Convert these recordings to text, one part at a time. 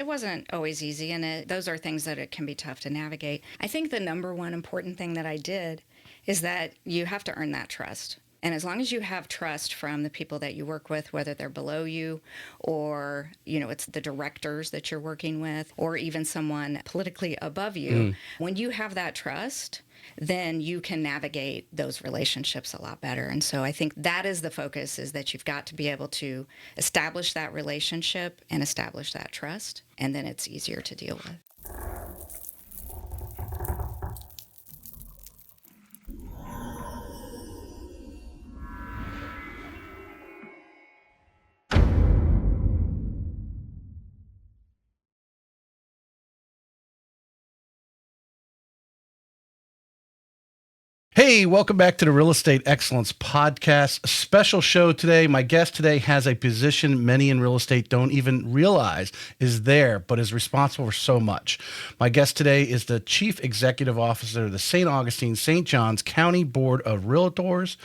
it wasn't always easy, and those are things that it can be tough to navigate. I think the number one important thing that I did is that you have to earn that trust. And as long as you have trust from the people that you work with, whether they're below you or, it's the directors that you're working with or even someone politically above you, when you have that trust, then you can navigate those relationships a lot better. And so I think that is the focus, is that you've got to be able to establish that relationship and establish that trust, and then it's easier to deal with. Hey, welcome back to the Real Estate Excellence Podcast. A special show today. My guest today has a position many in real estate don't even realize is there, but is responsible for so much. My guest today is the Chief Executive Officer of the St. Augustine St. John's County Board of Realtors.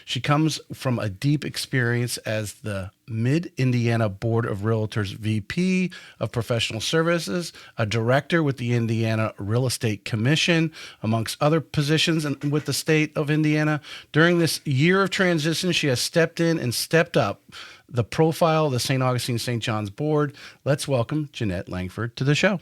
She comes from a deep experience as the Mid-Indiana Board of Realtors VP of Professional Services, a director with the Indiana Real Estate Commission, amongst other positions with the state of Indiana. During this year of transition, she has stepped in and stepped up the profile of the St. Augustine St. John's Board. Let's welcome Jeanette Langford to the show.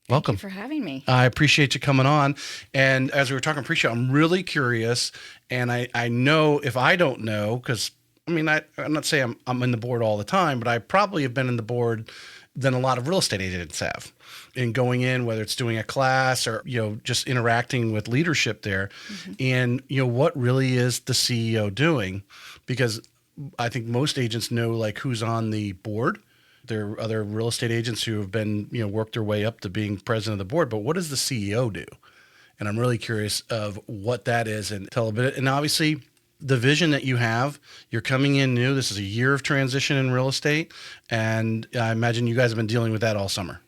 Welcome. Thank you for having me. I appreciate you coming on. And as we were talking pre-show, I'm really curious. And I know if I don't know, because I'm not saying I'm in the board all the time, but I probably have been in the board than a lot of real estate agents have. In going in, whether it's doing a class or, just interacting with leadership there. And, what really is the CEO doing? Because I think most agents know like who's on the board. There are other real estate agents who have been, worked their way up to being president of the board. But what does the CEO do? And I'm really curious of what that is, and tell a bit. And obviously, the vision that you have, you're coming in new. This is a year of transition in real estate. And I imagine you guys have been dealing with that all summer.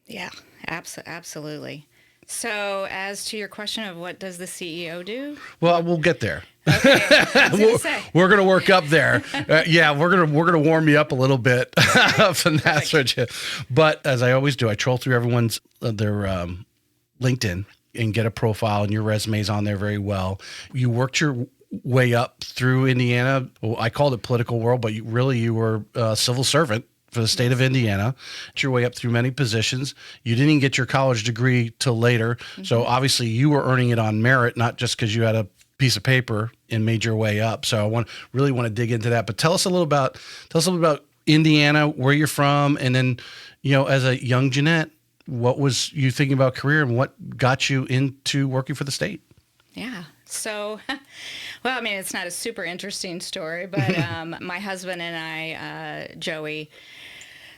Yeah, absolutely. So as to your question of what does the CEO do? Well, we'll get there. Okay, we're going to work up there. We're going to warm you up a little bit from that sort of. But as I always do, I troll through everyone's their LinkedIn and get a profile, and your resume's on there very well. You worked your way up through Indiana. Well, I called it political world, but you were a civil servant for the state of Indiana. Your way up through many positions. You didn't get your college degree till later. So obviously you were earning it on merit, not just because you had a piece of paper and made your way up. So I really want to dig into that. But tell us a little about Indiana, where you're from, and then, as a young Jeanette, what was you thinking about career and what got you into working for the state? Yeah. So, well, it's not a super interesting story, but my husband and I, Joey,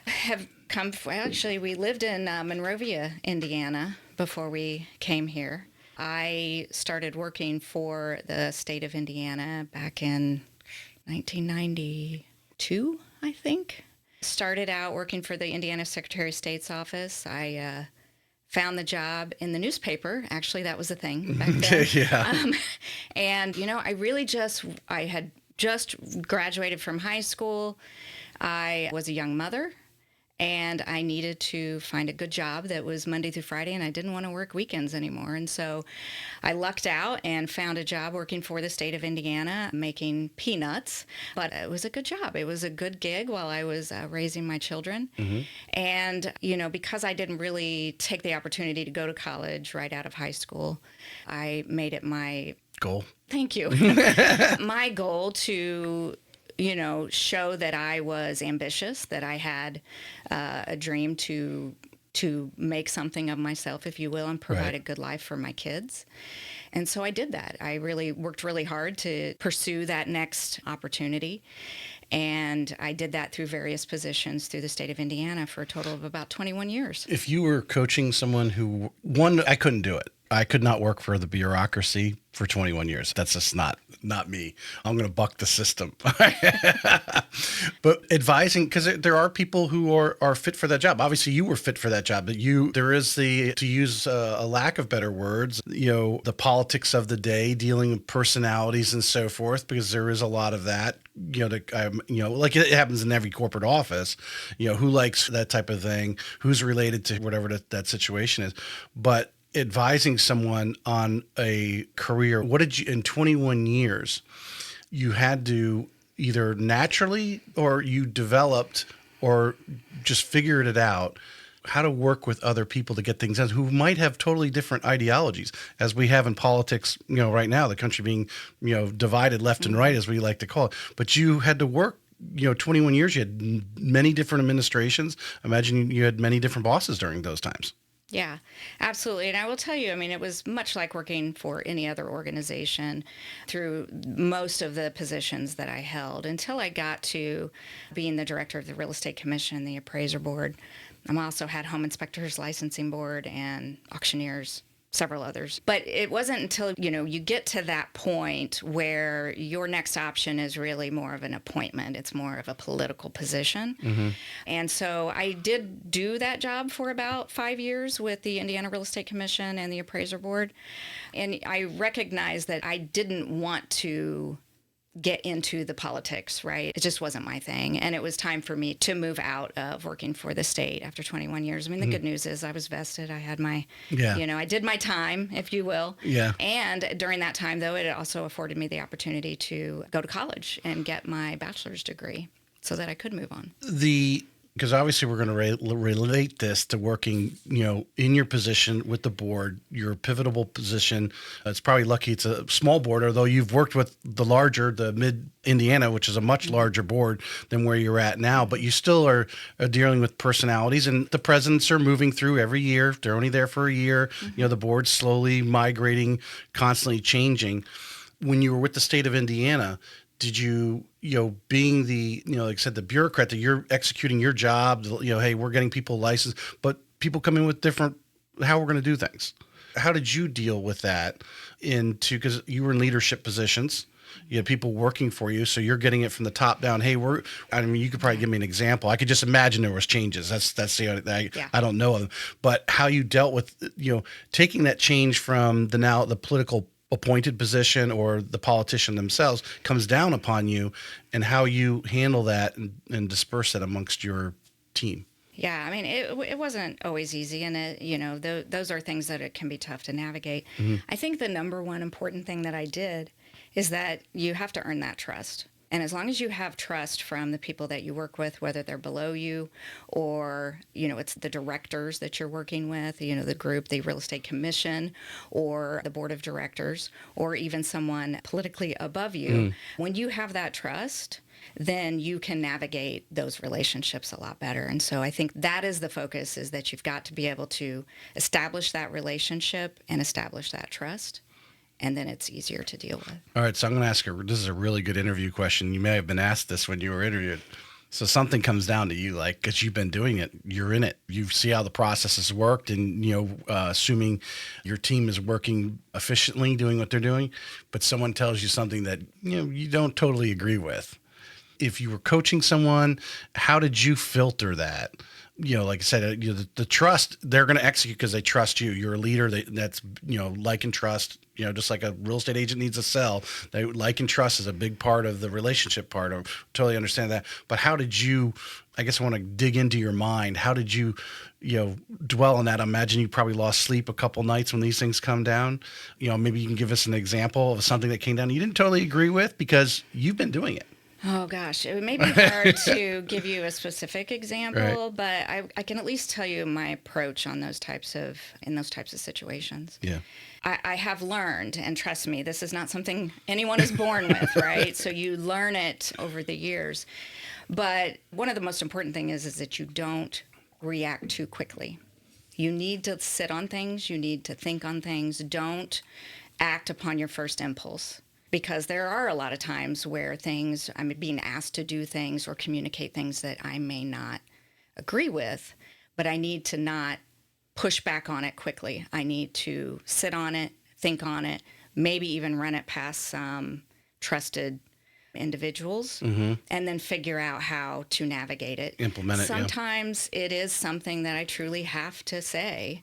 have actually, we lived in Monrovia, Indiana before we came here. I started working for the state of Indiana back in 1992, I think. Started out working for the Indiana Secretary of State's office. I found the job in the newspaper. Actually, that was a thing back then. Yeah. And, I had just graduated from high school. I was a young mother, and I needed to find a good job that was Monday through Friday, and I didn't want to work weekends anymore. And so I lucked out and found a job working for the state of Indiana, making peanuts. But it was a good job. It was a good gig while I was raising my children. And, because I didn't really take the opportunity to go to college right out of high school, I made it my goal. Thank you. My goal to show that I was ambitious, that I had a dream to make something of myself, if you will, and provide a good life for my kids. And so I did that. I really worked really hard to pursue that next opportunity. And I did that through various positions through the state of Indiana for a total of about 21 years. If you were coaching someone who, I couldn't do it. I could not work for the bureaucracy for 21 years. That's just not me. I'm going to buck the system. But advising, because there are people who are fit for that job. Obviously, you were fit for that job, but there is to use a lack of better words, the politics of the day, dealing with personalities and so forth, because there is a lot of that. Like it happens in every corporate office. Who likes that type of thing? Who's related to whatever that situation is, but advising someone on a career, what did you, in 21 years, you had to either naturally or you developed or just figured it out how to work with other people to get things done who might have totally different ideologies, as we have in politics, right now, the country being, divided left and right, as we like to call it. But you had to work 21 years, you had many different administrations. Imagine you had many different bosses during those times. Yeah, absolutely. And I will tell you, it was much like working for any other organization through most of the positions that I held until I got to being the director of the Real Estate Commission, the Appraiser Board. I also had Home Inspectors Licensing Board and Auctioneers, several others. But it wasn't until, you get to that point where your next option is really more of an appointment. It's more of a political position. Mm-hmm. And so I did do that job for about 5 years with the Indiana Real Estate Commission and the Appraiser Board. And I recognized that I didn't want to get into the politics, right? It just wasn't my thing. And it was time for me to move out of working for the state after 21 years. The good news is I was vested. I had my, I did my time, if you will. Yeah. And during that time, though, it also afforded me the opportunity to go to college and get my bachelor's degree so that I could move on. Because obviously we're going to relate this to working, in your position with the board, your pivotal position. It's probably lucky it's a small board, although you've worked with the Mid-Indiana, which is a much larger board than where you're at now. But you still are dealing with personalities, and the presidents are moving through every year. They're only there for a year. Mm-hmm. The board's slowly migrating, constantly changing. When you were with the state of Indiana, did you, being the, like I said, the bureaucrat, that you're executing your job, hey, we're getting people licensed, but people come in with different, how we're going to do things. How did you deal with that because you were in leadership positions, you had people working for you, so you're getting it from the top down. Hey, you could probably give me an example. I could just imagine there was changes. That's the only thing. I don't know of them, but how you dealt with, taking that change from the political appointed position or the politician themselves comes down upon you, and how you handle that and disperse that amongst your team. Yeah, it wasn't always easy, and those are things that it can be tough to navigate. Mm-hmm. I think the number one important thing that I did is that you have to earn that trust. And as long as you have trust from the people that you work with, whether they're below you or, it's the directors that you're working with, the group, the Real Estate Commission, or the Board of Directors, or even someone politically above you, when you have that trust, then you can navigate those relationships a lot better. And so I think that is the focus, is that you've got to be able to establish that relationship and establish that trust. And then it's easier to deal with. All right, so I'm going to ask this is a really good interview question. You may have been asked this when you were interviewed. So something comes down to you, like, because you've been doing it, you're in it. You see how the process has worked, and, assuming your team is working efficiently, doing what they're doing, but someone tells you something that, you don't totally agree with. If you were coaching someone, how did you filter that? Like I said, the trust, they're going to execute because they trust you. You're a leader. That's, like and trust, just like a real estate agent needs a sell. They like and trust is a big part of the relationship part. I totally understand that. But how did you, I guess I want to dig into your mind. How did you, dwell on that? I imagine you probably lost sleep a couple nights when these things come down. Maybe you can give us an example of something that came down you didn't totally agree with because you've been doing it. Oh, gosh. It may be hard to give you a specific example, right, but I can at least tell you my approach in those types of situations. Yeah. I have learned, and trust me, this is not something anyone is born with, right? So you learn it over the years. But one of the most important things is that you don't react too quickly. You need to sit on things. You need to think on things. Don't act upon your first impulse. Because there are a lot of times where I'm being asked to do things or communicate things that I may not agree with, but I need to not push back on it quickly. I need to sit on it, think on it, maybe even run it past some trusted individuals, and then figure out how to navigate it. Implement it. Sometimes it is something that I truly have to say,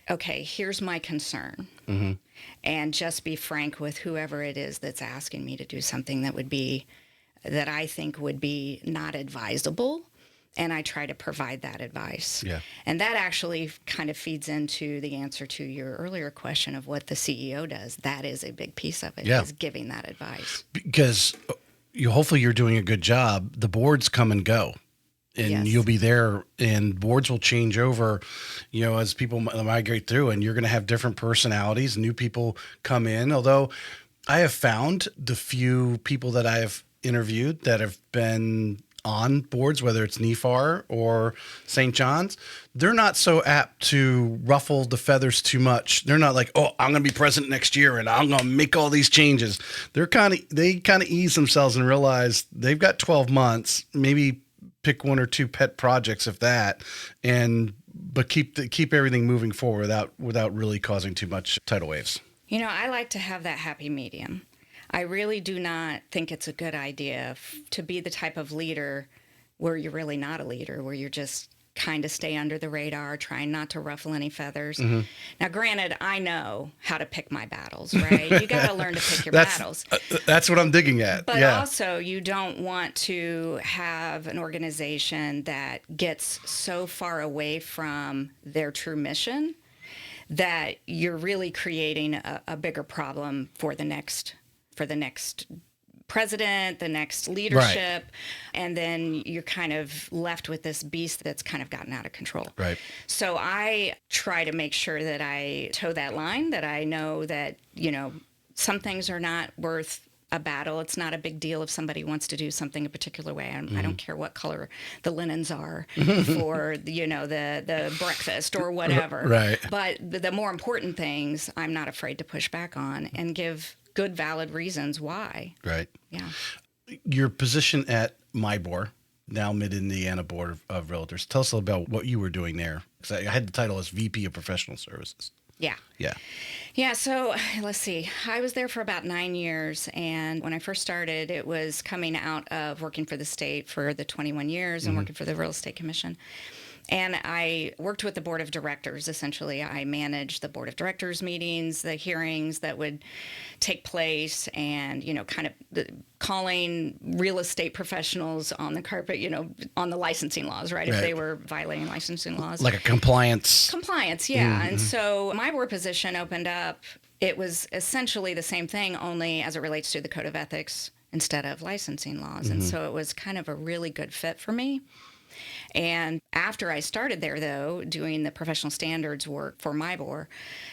okay, here's my concern. And just be frank with whoever it is that's asking me to do something that I think would be not advisable. And I try to provide that advice. Yeah. And that actually kind of feeds into the answer to your earlier question of what the CEO does. That is a big piece of it, is giving that advice. Because hopefully you're doing a good job. The boards come and go. And you'll be there, and boards will change over, as people migrate through, and you're going to have different personalities. New people come in. Although I have found the few people that I have interviewed that have been on boards, whether it's NEFAR or St. John's, they're not so apt to ruffle the feathers too much. They're not like, oh, I'm going to be president next year and I'm going to make all these changes. They kind of ease themselves and realize they've got 12 months, maybe pick one or two pet projects, if that, but keep everything moving forward without really causing too much tidal waves. I like to have that happy medium. I really do not think it's a good idea to be the type of leader where you're really not a leader, where you're just kind of stay under the radar, trying not to ruffle any feathers. Now, granted, I know how to pick my battles, right? You got to learn to pick your battles. That's what I'm digging at. But also, you don't want to have an organization that gets so far away from their true mission that you're really creating a bigger problem for the next president, the next leadership, and then you're kind of left with this beast that's kind of gotten out of control. Right. So I try to make sure that I toe that line, that I know that, some things are not worth a battle. It's not a big deal if somebody wants to do something a particular way. I don't care what color the linens are for, the breakfast or whatever. Right. But the more important things, I'm not afraid to push back on and give good, valid reasons why. Right. Yeah. Your position at MIBOR, now Mid-Indiana Board of Realtors. Tell us a little about what you were doing there. Because I had the title as VP of Professional Services. Yeah. Yeah. Yeah, so let's see. I was there for about 9 years, and when I first started, it was coming out of working for the state for the 21 years and working for the Real Estate Commission. And I worked with the board of directors, essentially. I managed the board of directors meetings, the hearings that would take place, and, kind of calling real estate professionals on the carpet, on the licensing laws, right? If they were violating licensing laws. Like a compliance. Compliance, yeah. And so my board position opened up. It was essentially the same thing, only as it relates to the Code of Ethics instead of licensing laws. And so it was kind of a really good fit for me. And after I started there, though, doing the professional standards work for MIBOR,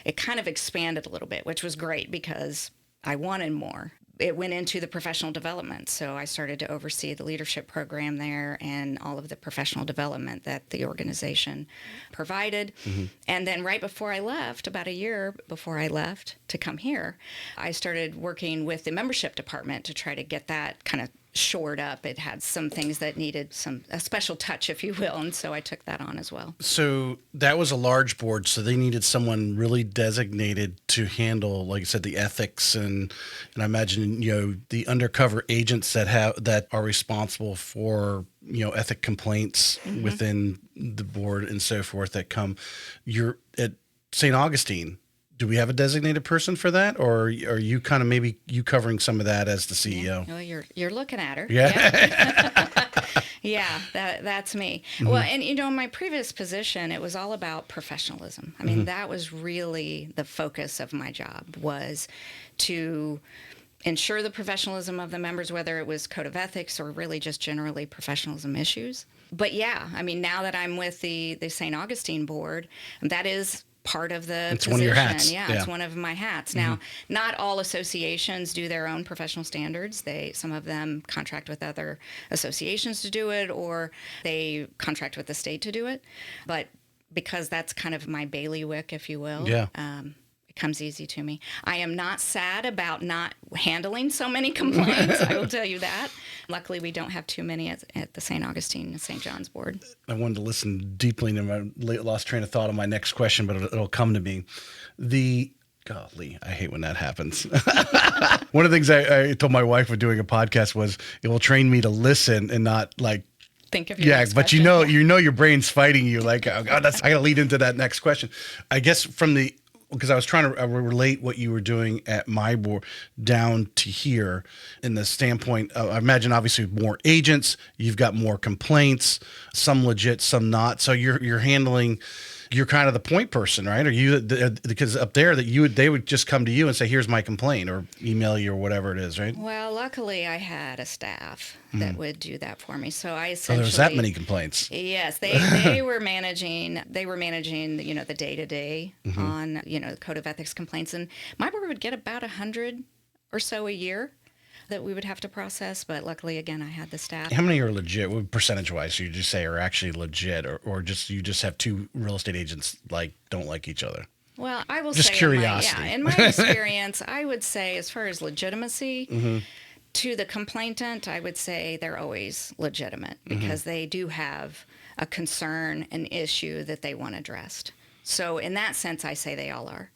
it kind of expanded a little bit, which was great because I wanted more. It went into the professional development. So I started to oversee the leadership program there and all of the professional development that the organization provided. And then right before I left, about a year before I left to come here, I started working with the membership department to try to get that kind of shored up. It had some things that needed a special touch, if you will, and so I took that on as well. So that was a large board, so they needed someone really designated to handle, like I said, the ethics and I imagine the undercover agents that are responsible for ethic complaints within the board and so forth that come. You're at St. Augustine. Do we have a designated person for that, or are you kind of maybe you covering some of that as the CEO? Yeah. Well, you're looking at her. Yeah. Yeah, that's me. Well, and my previous position, it was all about professionalism. I mean, that was really the focus of my job, was to ensure the professionalism of the members, whether it was code of ethics or really just generally professionalism issues. But yeah, I mean, now that I'm with the St. Augustine board, that is part of the it's position. One of your hats. Yeah, it's one of my hats. Now, not all associations do their own professional standards. Some of them contract with other associations to do it, or they contract with the state to do it. But because that's kind of my bailiwick, if you will, it comes easy to me. I am not sad about not handling so many complaints. I will tell you that. Luckily, we don't have too many at the St. Augustine St. John's board. I wanted to listen deeply into my lost train of thought on my next question, but it'll come to me. Golly, I hate when that happens. One of the things I told my wife with doing a podcast was it will train me to listen and not like think of your yeah, next but question. you know your brain's fighting you. Like, oh God, I got to lead into that next question. I guess because I was trying to relate what you were doing at MIBOR down to here in the standpoint of, I imagine obviously more agents, you've got more complaints, some legit, some not. So you're handling. You're kind of the point person, right? Or you, because up there they would just come to you and say, "Here's my complaint," or email you or whatever it is, right? Well, luckily I had a staff that would do that for me. So I essentially. So there's that many complaints. Yes, they were managing. They were managing, the day-to-day on the code of ethics complaints, and my board would get about 100 or so a year that we would have to process, but luckily, again, I had the staff. How many are legit, percentage-wise, you just say are actually legit, or just you just have two real estate agents don't like each other? Well, I will just say curiosity. In my experience, I would say as far as legitimacy, to the complainant, I would say they're always legitimate because they do have a concern, an issue that they want addressed. So in that sense, I say they all are.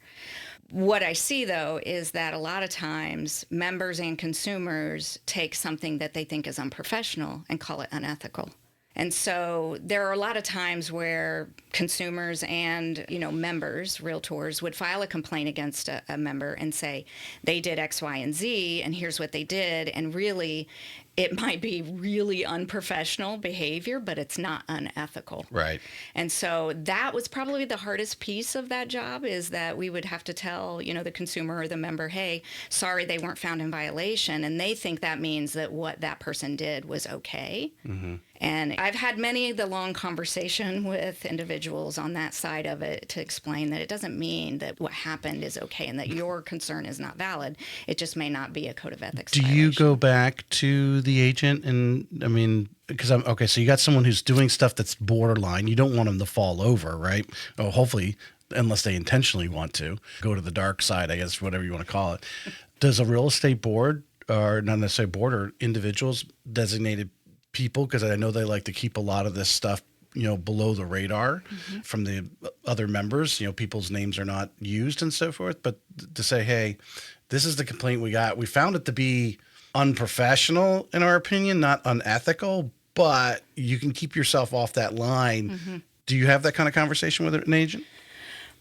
What I see, though, is that a lot of times members and consumers take something that they think is unprofessional and call it unethical. And so there are a lot of times where consumers and, members, realtors, would file a complaint against a member and say, they did X, Y, and Z, and here's what they did. And really, it might be really unprofessional behavior, but it's not unethical. Right. And so that was probably the hardest piece of that job, is that we would have to tell, the consumer or the member, hey, sorry, they weren't found in violation. And they think that means that what that person did was okay. And I've had many of the long conversation with individuals on that side of it to explain that it doesn't mean that what happened is okay and that your concern is not valid. It just may not be a code of ethics violation. Do you go back to the agent because so you got someone who's doing stuff that's borderline. You don't want them to fall over, right? Oh, hopefully, unless they intentionally want to go to the dark side, I guess, whatever you want to call it. Does a real estate board, or not necessarily board, or individuals, designated people, because I know they like to keep a lot of this stuff, below the radar from the other members, people's names are not used and so forth, but to say, hey, this is the complaint we got. We found it to be unprofessional, in our opinion, not unethical, but you can keep yourself off that line. Do you have that kind of conversation with an agent?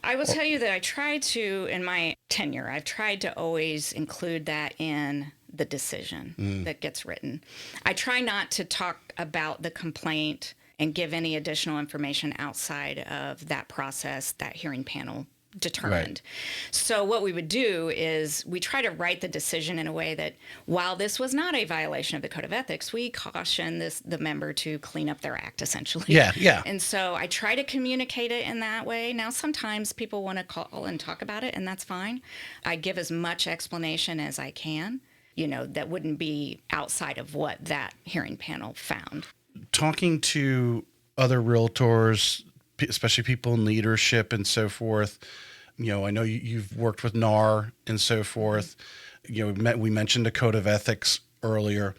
I will tell you that I try to, in my tenure, I've tried to always include that in the decision that gets written. I try not to talk about the complaint and give any additional information outside of that process that hearing panel determined. Right. So what we would do is we try to write the decision in a way that while this was not a violation of the Code of Ethics, we caution the member to clean up their act, essentially. Yeah. And so I try to communicate it in that way. Now, sometimes people want to call and talk about it, and that's fine. I give as much explanation as I can, that wouldn't be outside of what that hearing panel found. Talking to other realtors, especially people in leadership and so forth, I know you've worked with NAR and so forth. We mentioned the Code of Ethics earlier.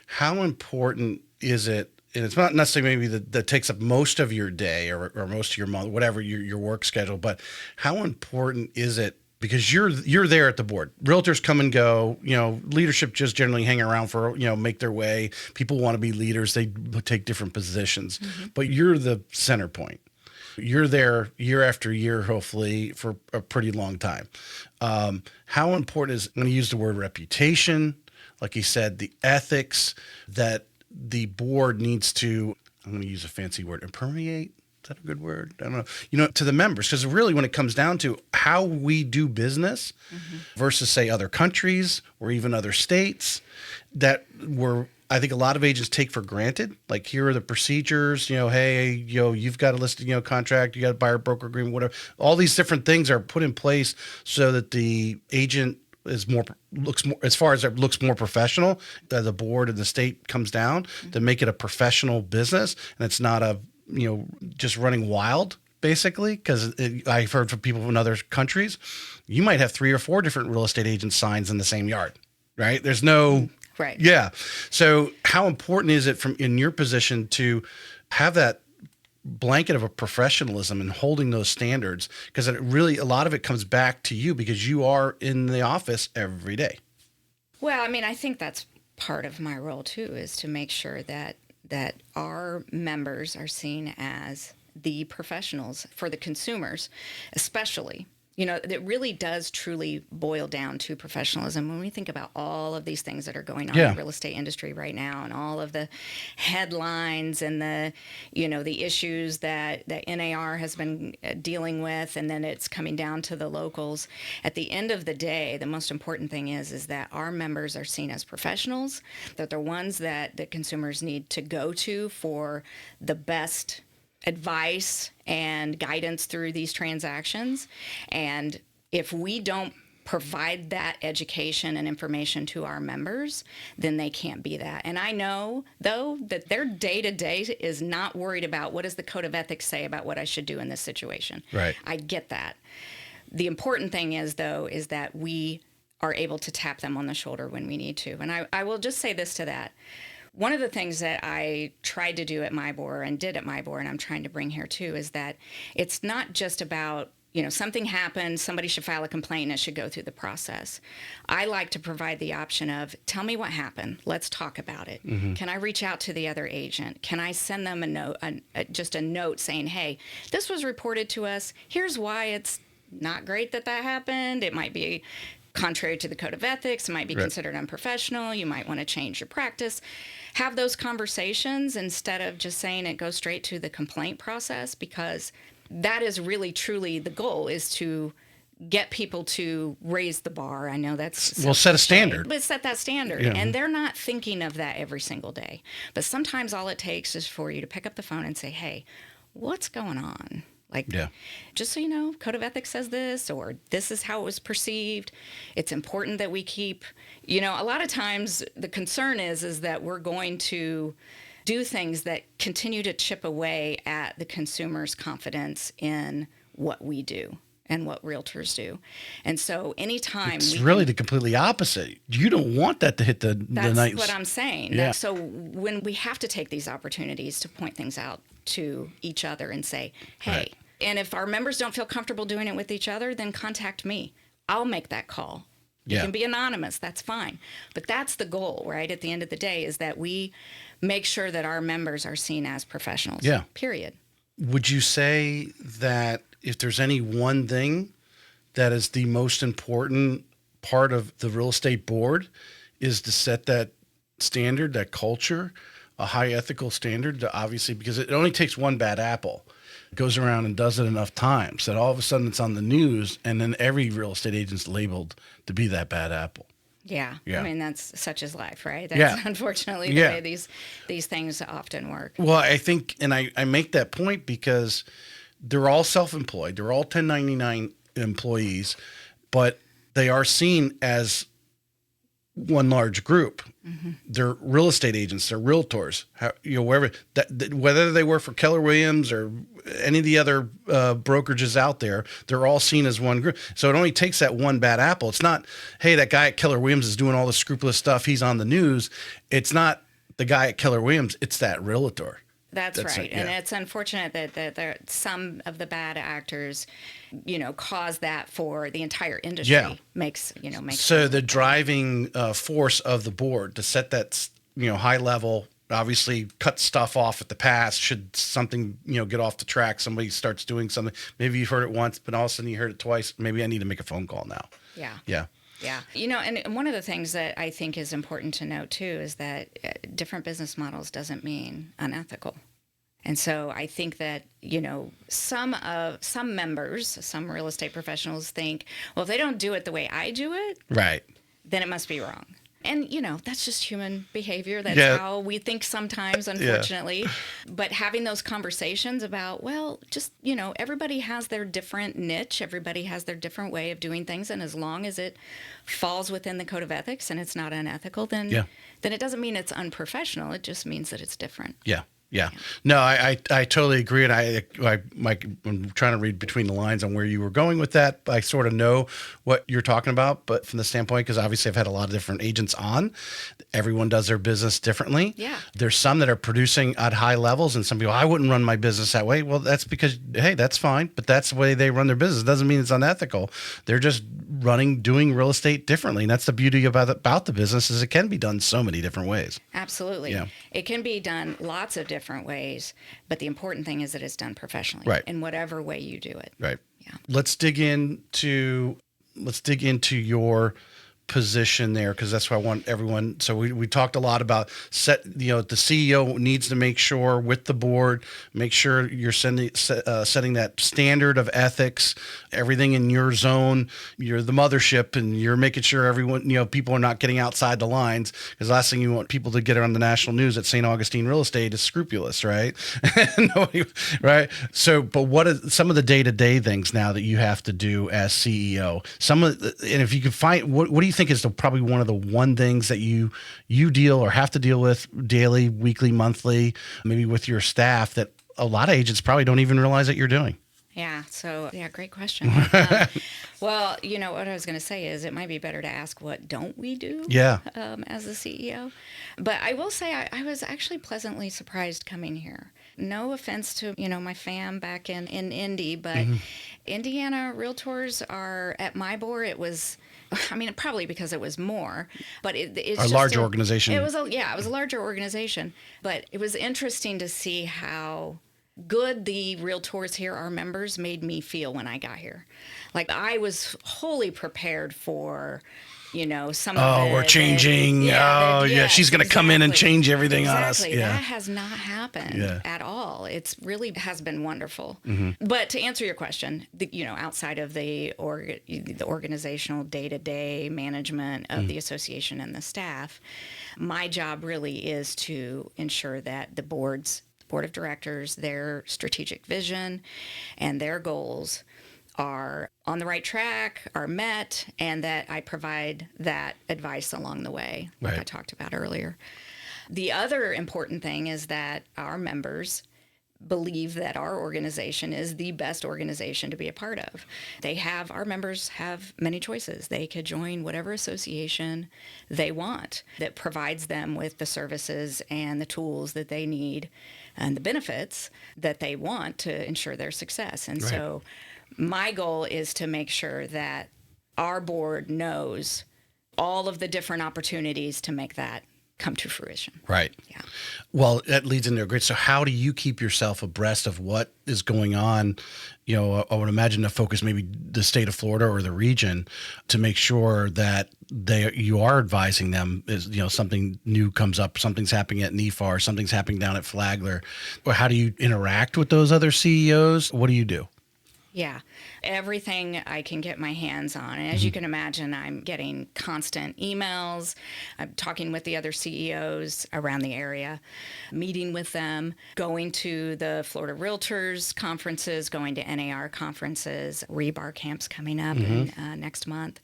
How important is it? And it's not necessarily maybe that takes up most of your day or most of your month, whatever your work schedule, but how important is it? Because you're there at the board. Realtors come and go. Leadership just generally hang around for, make their way. People want to be leaders. They take different positions. But you're the center point. You're there year after year, hopefully, for a pretty long time. How important is, I'm going to use the word reputation, like you said, the ethics that the board needs to, I'm going to use a fancy word, permeate? Is that a good word? I don't know. To the members, because really when it comes down to how we do business versus, say, other countries or even other states that I think a lot of agents take for granted. Like, here are the procedures, hey, you've got a listed, contract, you got a buyer broker agreement, whatever. All these different things are put in place so that the agent looks more professional. The board and the state comes down to make it a professional business, and it's not just running wild basically, because I've heard from people in other countries, you might have 3 or 4 different real estate agent signs in the same yard, right? There's no, right. Yeah. So how important is it in your position to have that blanket of a professionalism and holding those standards? Because it really, a lot of it comes back to you because you are in the office every day. Well, I mean, I think that's part of my role too, is to make sure that our members are seen as the professionals for the consumers, especially. You know, it really does truly boil down to professionalism when we think about all of these things that are going on in the real estate industry right now, and all of the headlines and the issues that NAR has been dealing with, and then it's coming down to the locals. At the end of the day, the most important thing is that our members are seen as professionals, that they're ones that the consumers need to go to for the best advice and guidance through these transactions. And if we don't provide that education and information to our members, then they can't be that. And I know, though, that their day-to-day is not worried about what does the code of ethics say about what I should do in this situation. Right. I get that. The important thing is, though, is that we are able to tap them on the shoulder when we need to. And I will just say this to that. One of the things that I tried to do at MIBOR and did at MIBOR, and I'm trying to bring here too, is that it's not just about, something happened, somebody should file a complaint, and it should go through the process. I like to provide the option of, tell me what happened. Let's talk about it. Mm-hmm. Can I reach out to the other agent? Can I send them a note, just a note saying, hey, this was reported to us. Here's why it's not great that happened. It might be contrary to the code of ethics. It might be considered unprofessional. You might want to change your practice. Have those conversations instead of just saying it goes straight to the complaint process, because that is really truly the goal, is to get people to raise the bar. I know that's set a standard, but set that standard. Yeah. And they're not thinking of that every single day. But sometimes all it takes is for you to pick up the phone and say, hey, what's going on? Just so you know, Code of Ethics says this, or this is how it was perceived. It's important that we keep, a lot of times the concern is that we're going to do things that continue to chip away at the consumer's confidence in what we do and what realtors do. And so anytime it's really the completely opposite. You don't want that to hit the night. That's what I'm saying. Yeah. So when we have to take these opportunities to point things out to each other and say, hey, and if our members don't feel comfortable doing it with each other, then contact me. I'll make that call. You can be anonymous. That's fine. But that's the goal, right? At the end of the day, is that we make sure that our members are seen as professionals. Yeah. Period. Would you say that if there's any one thing that is the most important part of the real estate board, is to set that standard, that culture, a high ethical standard, to obviously, because it only takes one bad apple. Goes around and does it enough times that all of a sudden it's on the news, and then every real estate agent's labeled to be that bad apple. Yeah. I mean, that's such is life, right? That's unfortunately the way these things often work. Well, I think, and I make that point because they're all self-employed. They're all 1099 employees, but they are seen as one large group. Mm-hmm. They're real estate agents, they're realtors, wherever whether they work for Keller Williams or any of the other brokerages out there, they're all seen as one group. So it only takes that one bad apple. It's not, hey, that guy at Keller Williams is doing all this scrupulous stuff, he's on the news. It's not the guy at Keller Williams, it's that realtor. That's right. And it's unfortunate that there, some of the bad actors, cause that for the entire industry. Yeah. Makes so the driving force of the board to set that, high level, obviously cut stuff off at the pass. Should something, get off the track, somebody starts doing something, maybe you've heard it once, but all of a sudden you heard it twice. Maybe I need to make a phone call now. Yeah. Yeah. Yeah. And one of the things that I think is important to note too is that different business models doesn't mean unethical. And so I think that, some members, some real estate professionals think, well, if they don't do it the way I do it, then it must be wrong. And, that's just human behavior. That's how we think sometimes, unfortunately. Yeah. But having those conversations about, well, just, everybody has their different niche. Everybody has their different way of doing things. And as long as it falls within the code of ethics and it's not unethical, then it doesn't mean it's unprofessional. It just means that it's different. Yeah. Yeah. No, I totally agree. And I'm trying to read between the lines on where you were going with that. I sort of know what you're talking about, but from the standpoint, because obviously I've had a lot of different agents on, everyone does their business differently. Yeah. There's some that are producing at high levels, and some people, I wouldn't run my business that way. Well, that's because, hey, that's fine, but that's the way they run their business. It doesn't mean it's unethical. They're just doing real estate differently. And that's the beauty about the business, is it can be done so many different ways. Absolutely. Yeah. It can be done lots of different ways, but the important thing is that it's done professionally, Right. in whatever way you do it. Right. Yeah. Let's dig into your position there, because that's what I want everyone. So we talked a lot about the CEO needs to make sure with the board, make sure you're setting that standard of ethics, everything in your zone. You're the mothership, and you're making sure everyone, people are not getting outside the lines, because the last thing you want people to get on the national news at St. Augustine Real Estate is scrupulous, right? Nobody, right? So, but what are some of the day-to-day things now that you have to do as CEO? And if you could find, what do you think is probably one of the things that you deal or have to deal with daily, weekly, monthly, maybe with your staff, that a lot of agents probably don't even realize that you're doing? Yeah. So, great question. Well, what I was going to say is it might be better to ask what don't we do as the CEO. But I will say I was actually pleasantly surprised coming here. No offense to, my fam back in Indy, but Indiana Realtors are at MIBOR. It was, probably because it was more, but it's a larger organization. It was a larger organization, but it was interesting to see how good the realtors here, our members, made me feel when I got here. Like, I was wholly prepared for, some of we're changing. She's going to come in and change everything on us. Yeah. That has not happened at all. It's really has been wonderful. But to answer your question, outside of the organizational day-to-day management of the association and the staff, my job really is to ensure that the board of directors, their strategic vision and their goals are on the right track, are met, and that I provide that advice along the way, like I talked about earlier. The other important thing is that our members believe that our organization is the best organization to be a part of. Our members have many choices. They could join whatever association they want that provides them with the services and the tools that they need and the benefits that they want to ensure their success. And so my goal is to make sure that our board knows all of the different opportunities to make that come to fruition. Right. Yeah. Well, that leads into great. So how do you keep yourself abreast of what is going on? I would imagine the focus maybe the state of Florida or the region, to make sure that you are advising them is, something new comes up, something's happening at NEFAR, something's happening down at Flagler. Or how do you interact with those other CEOs? What do you do? Yeah, everything I can get my hands on. And as you can imagine, I'm getting constant emails. I'm talking with the other CEOs around the area, meeting with them, going to the Florida Realtors conferences, going to NAR conferences, rebar camps coming up next month.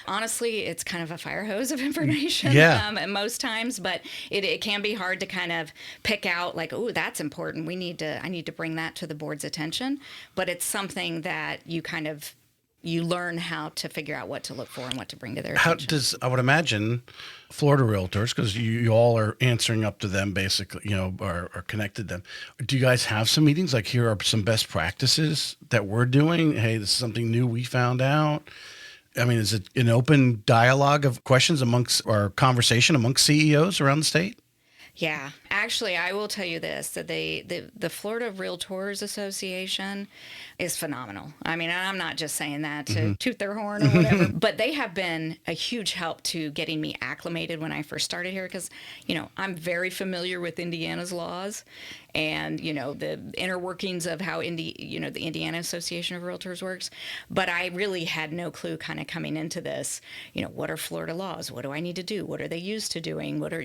Honestly, it's kind of a fire hose of information most times, but it can be hard to kind of pick out like, oh, that's important. I need to bring that to the board's attention. But it's something that you learn how to figure out what to look for and what to bring to their attention. I would imagine Florida Realtors, because you all are answering up to them basically, are connected to them. Do you guys have some meetings? Like, here are some best practices that we're doing. Hey, this is something new we found out. Is it an open dialogue of questions or conversation amongst CEOs around the state? Yeah, actually, I will tell you this, that the Florida Realtors Association is phenomenal. I'm not just saying that to toot their horn or whatever, but they have been a huge help to getting me acclimated when I first started here, because, I'm very familiar with Indiana's laws and, the inner workings of how the Indiana Association of Realtors works. But I really had no clue kind of coming into this, what are Florida laws? What do I need to do? What are they used to doing? What are,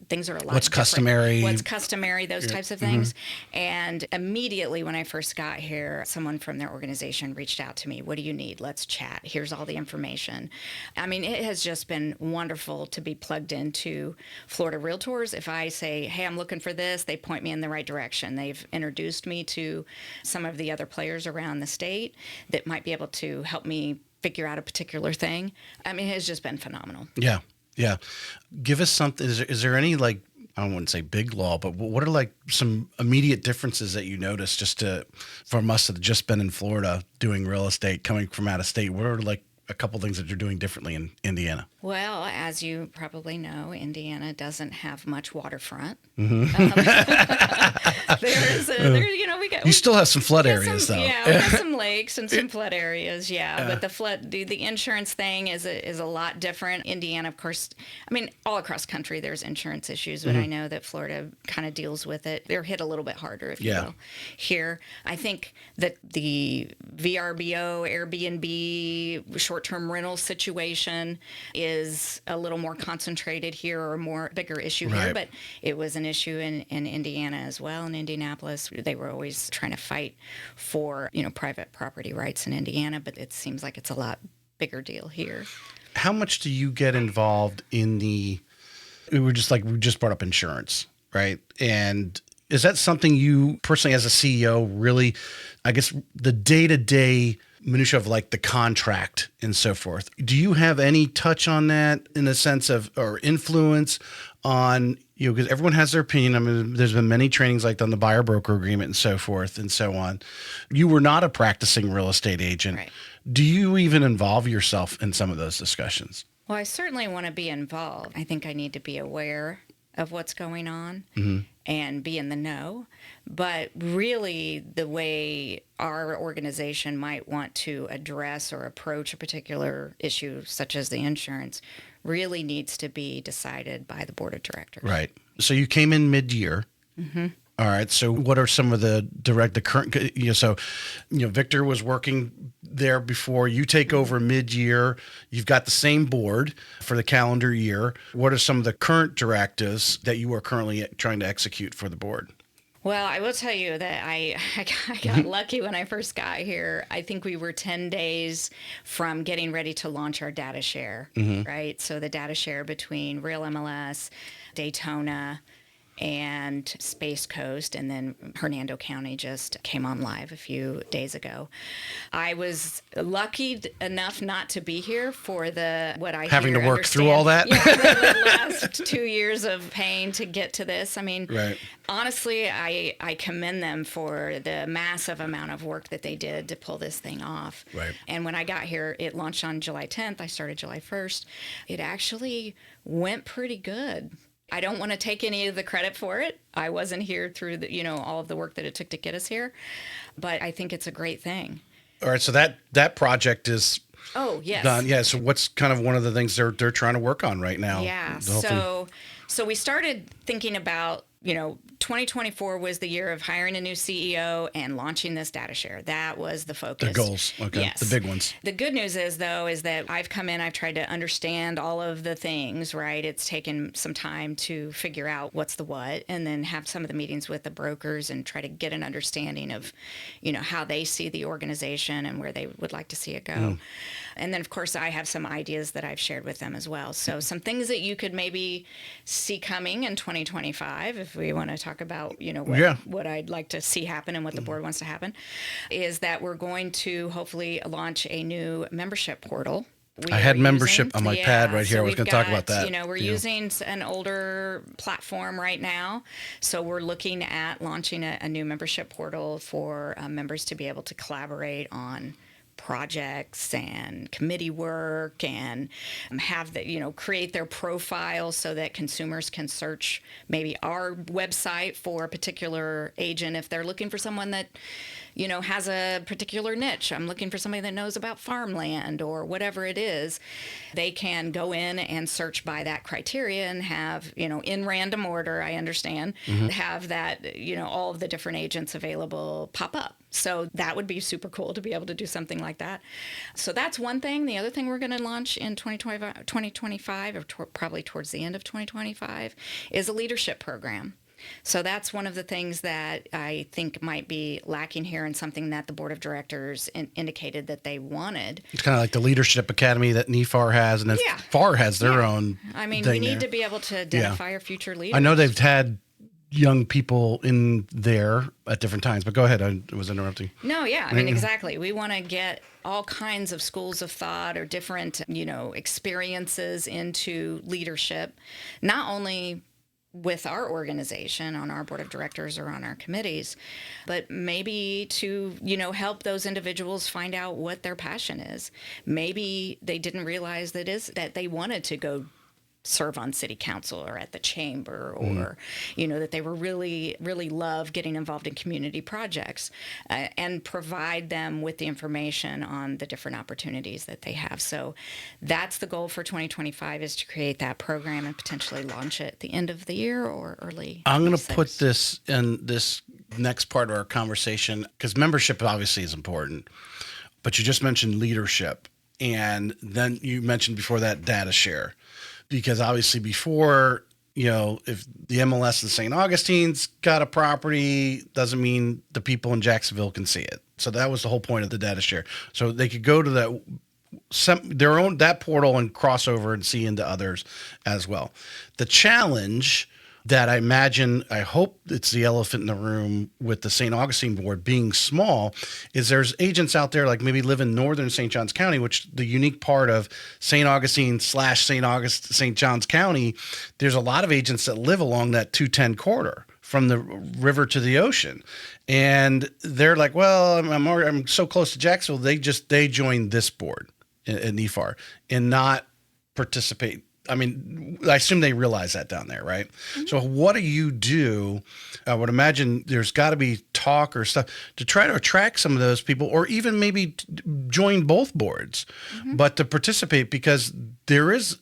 things are a lot What's different. What's customary, those types of things. And immediately when I first got here, someone from their organization reached out to me. What do you need? Let's chat. Here's all the information. It has just been wonderful to be plugged into Florida Realtors. If I say, hey, I'm looking for this, they point me in the the right direction. They've introduced me to some of the other players around the state that might be able to help me figure out a particular thing. I mean, it's just been phenomenal. Yeah. Yeah. Give us something. Is there any, like, I don't want to say big law, but what are like some immediate differences that you notice from us that have just been in Florida doing real estate, coming from out of state? What are like a couple things that you're doing differently in Indiana? Well, as you probably know, Indiana doesn't have much waterfront. You still have some flood areas, though. Yeah, we have some lakes and some flood areas. Yeah, but the insurance thing is a lot different. Indiana, of course, I mean, all across country there's insurance issues, but I know that Florida kind of deals with it. They're hit a little bit harder, if you will. Here, I think that the VRBO, Airbnb, short-term rental situation is a little more concentrated here, or more bigger issue here, but it was an issue in Indiana as well. In Indianapolis, they were always trying to fight for, private property rights in Indiana, but it seems like it's a lot bigger deal here. How much do you get involved in we just brought up insurance, right? And is that something you personally as a CEO really, I guess, the day-to-day minutia of like the contract and so forth, do you have any touch on that in a sense of, or influence on, because everyone has their opinion. I mean, there's been many trainings like on the buyer broker agreement and so forth and so on. You were not a practicing real estate agent. Right. Do you even involve yourself in some of those discussions? Well, I certainly want to be involved. I think I need to be aware of what's going on and be in the know. But really, the way our organization might want to address or approach a particular issue, such as the insurance, really needs to be decided by the board of directors. Right. So you came in mid-year. All right. So what are some of the current, Victor was working there before. You take over mid-year. You've got the same board for the calendar year. What are some of the current directives that you are currently trying to execute for the board? Well, I will tell you that I got lucky when I first got here. I think we were 10 days from getting ready to launch our data share, right? So the data share between Real MLS, Daytona, and Space Coast, and then Hernando County just came on live a few days ago. I was lucky enough not to be here for having to work through all that. Yeah, the last 2 years of pain to get to this. I mean, honestly, I commend them for the massive amount of work that they did to pull this thing off. Right. And when I got here, it launched on July 10th. I started July 1st. It actually went pretty good. I don't want to take any of the credit for it. I wasn't here through all of the work that it took to get us here, but I think it's a great thing. All right, so that project is done. Yeah. So what's kind of one of the things they're trying to work on right now? Yeah. So we started thinking about 2024 was the year of hiring a new CEO and launching this data share. That was the focus. The goals. Okay. Yes. The big ones. The good news is that I've come in, I've tried to understand all of the things, right? It's taken some time to figure out what's the what, and then have some of the meetings with the brokers and try to get an understanding of, how they see the organization and where they would like to see it go. And then, of course, I have some ideas that I've shared with them as well. So some things that you could maybe see coming in 2025, if we want to talk about, what I'd like to see happen and what the board wants to happen, is that we're going to hopefully launch a new membership portal. I had membership on my pad right here. I was going to talk about that. We're using an older platform right now. So we're looking at launching a new membership portal for members to be able to collaborate on projects and committee work, and have create their profile so that consumers can search maybe our website for a particular agent if they're looking for someone that has a particular niche. I'm looking for somebody that knows about farmland or whatever it is. They can go in and search by that criteria and have, in random order, I understand, have that, all of the different agents available pop up. So that would be super cool to be able to do something like that. So that's one thing. The other thing we're going to launch in 2025 or probably towards the end of 2025 is a leadership program. So that's one of the things that I think might be lacking here, and something that the board of directors indicated that they wanted. It's kind of like the leadership academy that NEFAR has, and then FAR has their own. I mean, we need to be able to identify our future leaders. I know they've had young people in there at different times. But go ahead. I was interrupting. No, yeah. I mean, exactly. We want to get all kinds of schools of thought or different, experiences into leadership, not only with our organization on our board of directors or on our committees, but maybe to, help those individuals find out what their passion is. Maybe they didn't realize that they wanted to go serve on city council or at the chamber, or that they were really love getting involved in community projects, and provide them with the information on the different opportunities that they have. So that's the goal for 2025, is to create that program and potentially launch it at the end of the year or early. I'm going to put this in this next part of our conversation, because membership obviously is important, but you just mentioned leadership, and then you mentioned before that data share. Because obviously before, if the MLS in St. Augustine's got a property, doesn't mean the people in Jacksonville can see it. So that was the whole point of the data share. So they could go to that portal and cross over and see into others as well. The challenge that I hope it's the elephant in the room with the St. Augustine board being small, is there's agents out there like maybe live in northern St. Johns County, which the unique part of St. Augustine / St. Johns County, there's a lot of agents that live along that 210 corridor from the river to the ocean. And they're like, well, I'm so close to Jacksonville. They joined this board in NIFAR and not participate. I mean, I assume they realize that down there, right? Mm-hmm. So what do you do? I would imagine there's got to be talk or stuff to try to attract some of those people, or even maybe join both boards, but to participate, because there is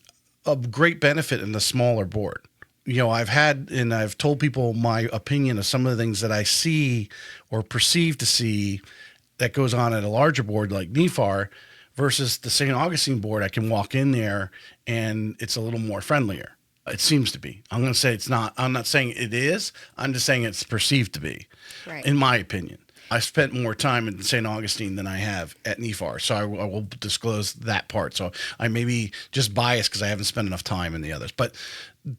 a great benefit in the smaller board. I've told people my opinion of some of the things that I see or perceive to see that goes on at a larger board like NIFAR, versus the St. Augustine board. I can walk in there and it's a little more friendlier. It seems to be. I'm going to say it's not. I'm not saying it is. I'm just saying it's perceived to be, right, in my opinion. I spent more time in St. Augustine than I have at NIFAR, so I will disclose that part. So I may be just biased because I haven't spent enough time in the others. But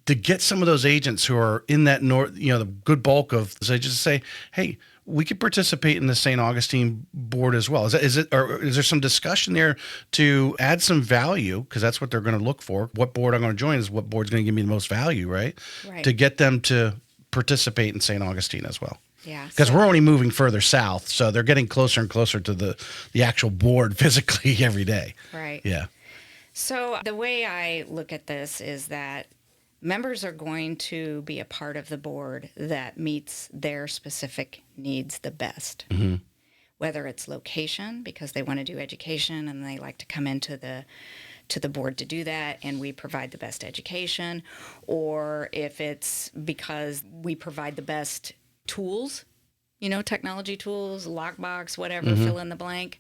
to get some of those agents who are in that the good bulk of those agents to say, hey, we could participate in the St. Augustine board as well. Is there some discussion there to add some value? Because that's what they're going to look for. What board I'm going to join is what board's going to give me the most value, right? To get them to participate in St. Augustine as well. Yeah. Because we're only moving further south, so they're getting closer and closer to the actual board physically every day. Right. Yeah. So the way I look at this is that members are going to be a part of the board that meets their specific needs the best. Mm-hmm. Whether it's location, because they want to do education and they like to come into the board to do that, and we provide the best education, or if it's because we provide the best tools, technology tools, lockbox, whatever, fill in the blank.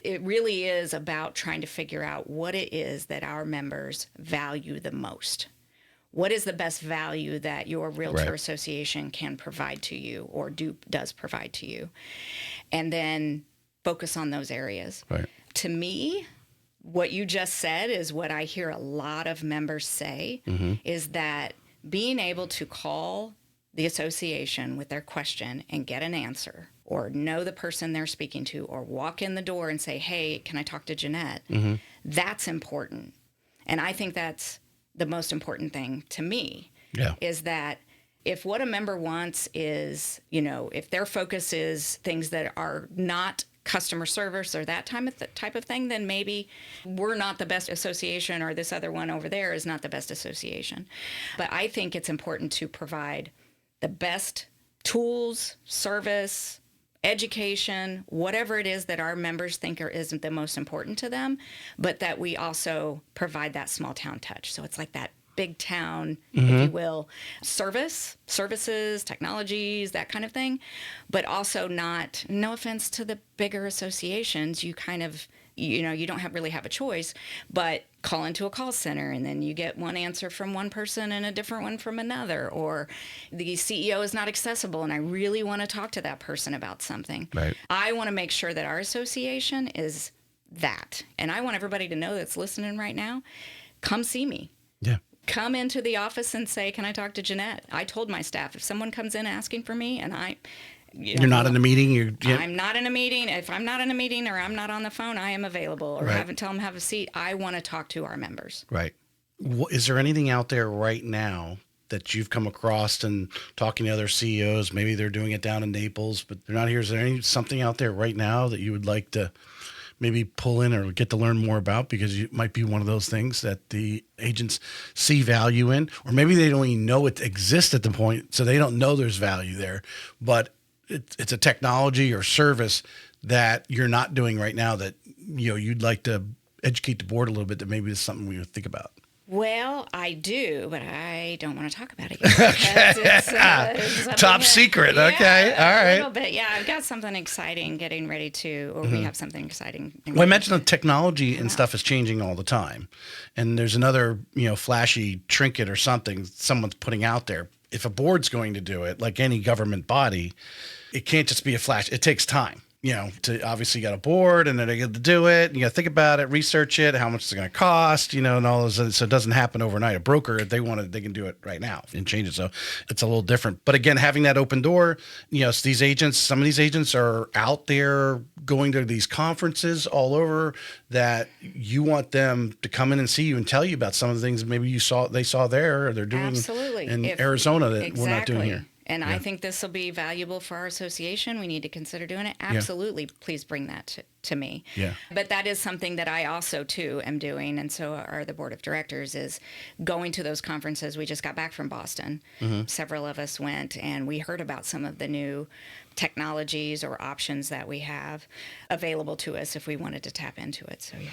It really is about trying to figure out what it is that our members value the most. What is the best value that your realtor association can provide to you, or does provide to you? And then focus on those areas. Right. To me, what you just said is what I hear a lot of members say, is that being able to call the association with their question and get an answer, or know the person they're speaking to, or walk in the door and say, hey, can I talk to Jeanette? That's important. And I think that's the most important thing to me, is that if what a member wants is, if their focus is things that are not customer service or that type of thing, then maybe we're not the best association, or this other one over there is not the best association. But I think it's important to provide the best tools, service, education, whatever it is that our members think isn't the most important to them, but that we also provide that small town touch. So it's like that big town, if you will, services, technologies, that kind of thing, but also no offense to the bigger associations, you kind of, you don't really have a choice, but call into a call center and then you get one answer from one person and a different one from another, or the CEO is not accessible and I really want to talk to that person about something. Right. I want to make sure that our association is that. And I want everybody to know that's listening right now, come see me. Yeah. come into the office and say, can I talk to Jeanette? I told my staff, if someone comes in asking for me and you're not in a meeting. I'm not in a meeting. If I'm not in a meeting or I'm not on the phone, I am available. Or tell them have a seat. I want to talk to our members. Right. Is there anything out there right now that you've come across and talking to other CEOs? Maybe they're doing it down in Naples, but they're not here. Is there something out there right now that you would like to maybe pull in or get to learn more about, because it might be one of those things that the agents see value in, or maybe they don't even know it exists at the point, so they don't know there's value there, but it's a technology or service that you're not doing right now that you'd like to educate the board a little bit, that maybe is something we would think about. Well, I do, but I don't want to talk about it yet. It's top secret. Yeah, okay. All right. A little bit. Yeah, I've got something exciting getting ready to, or we have something exciting. Well, I mentioned the technology and stuff is changing all the time. And there's another, flashy trinket or something someone's putting out there. If a board's going to do it, like any government body, it can't just be a flash. It takes time. To obviously you got a board and then they get to do it. You got to think about it, research it, how much it's going to cost, and all those. So it doesn't happen overnight. A broker, if they want it, they can do it right now and change it. So it's a little different. But again, having that open door, these agents, some of these agents are out there going to these conferences all over that you want them to come in and see you and tell you about some of the things maybe they saw there or they're doing in Arizona that we're not doing here. And I think this will be valuable for our association. We need to consider doing it. Absolutely. Yeah. Please bring that to me. Yeah. But that is something that I also, too, am doing. And so are the board of directors, is going to those conferences. We just got back from Boston. Mm-hmm. Several of us went, and we heard about some of the new technologies or options that we have available to us if we wanted to tap into it. So, yeah.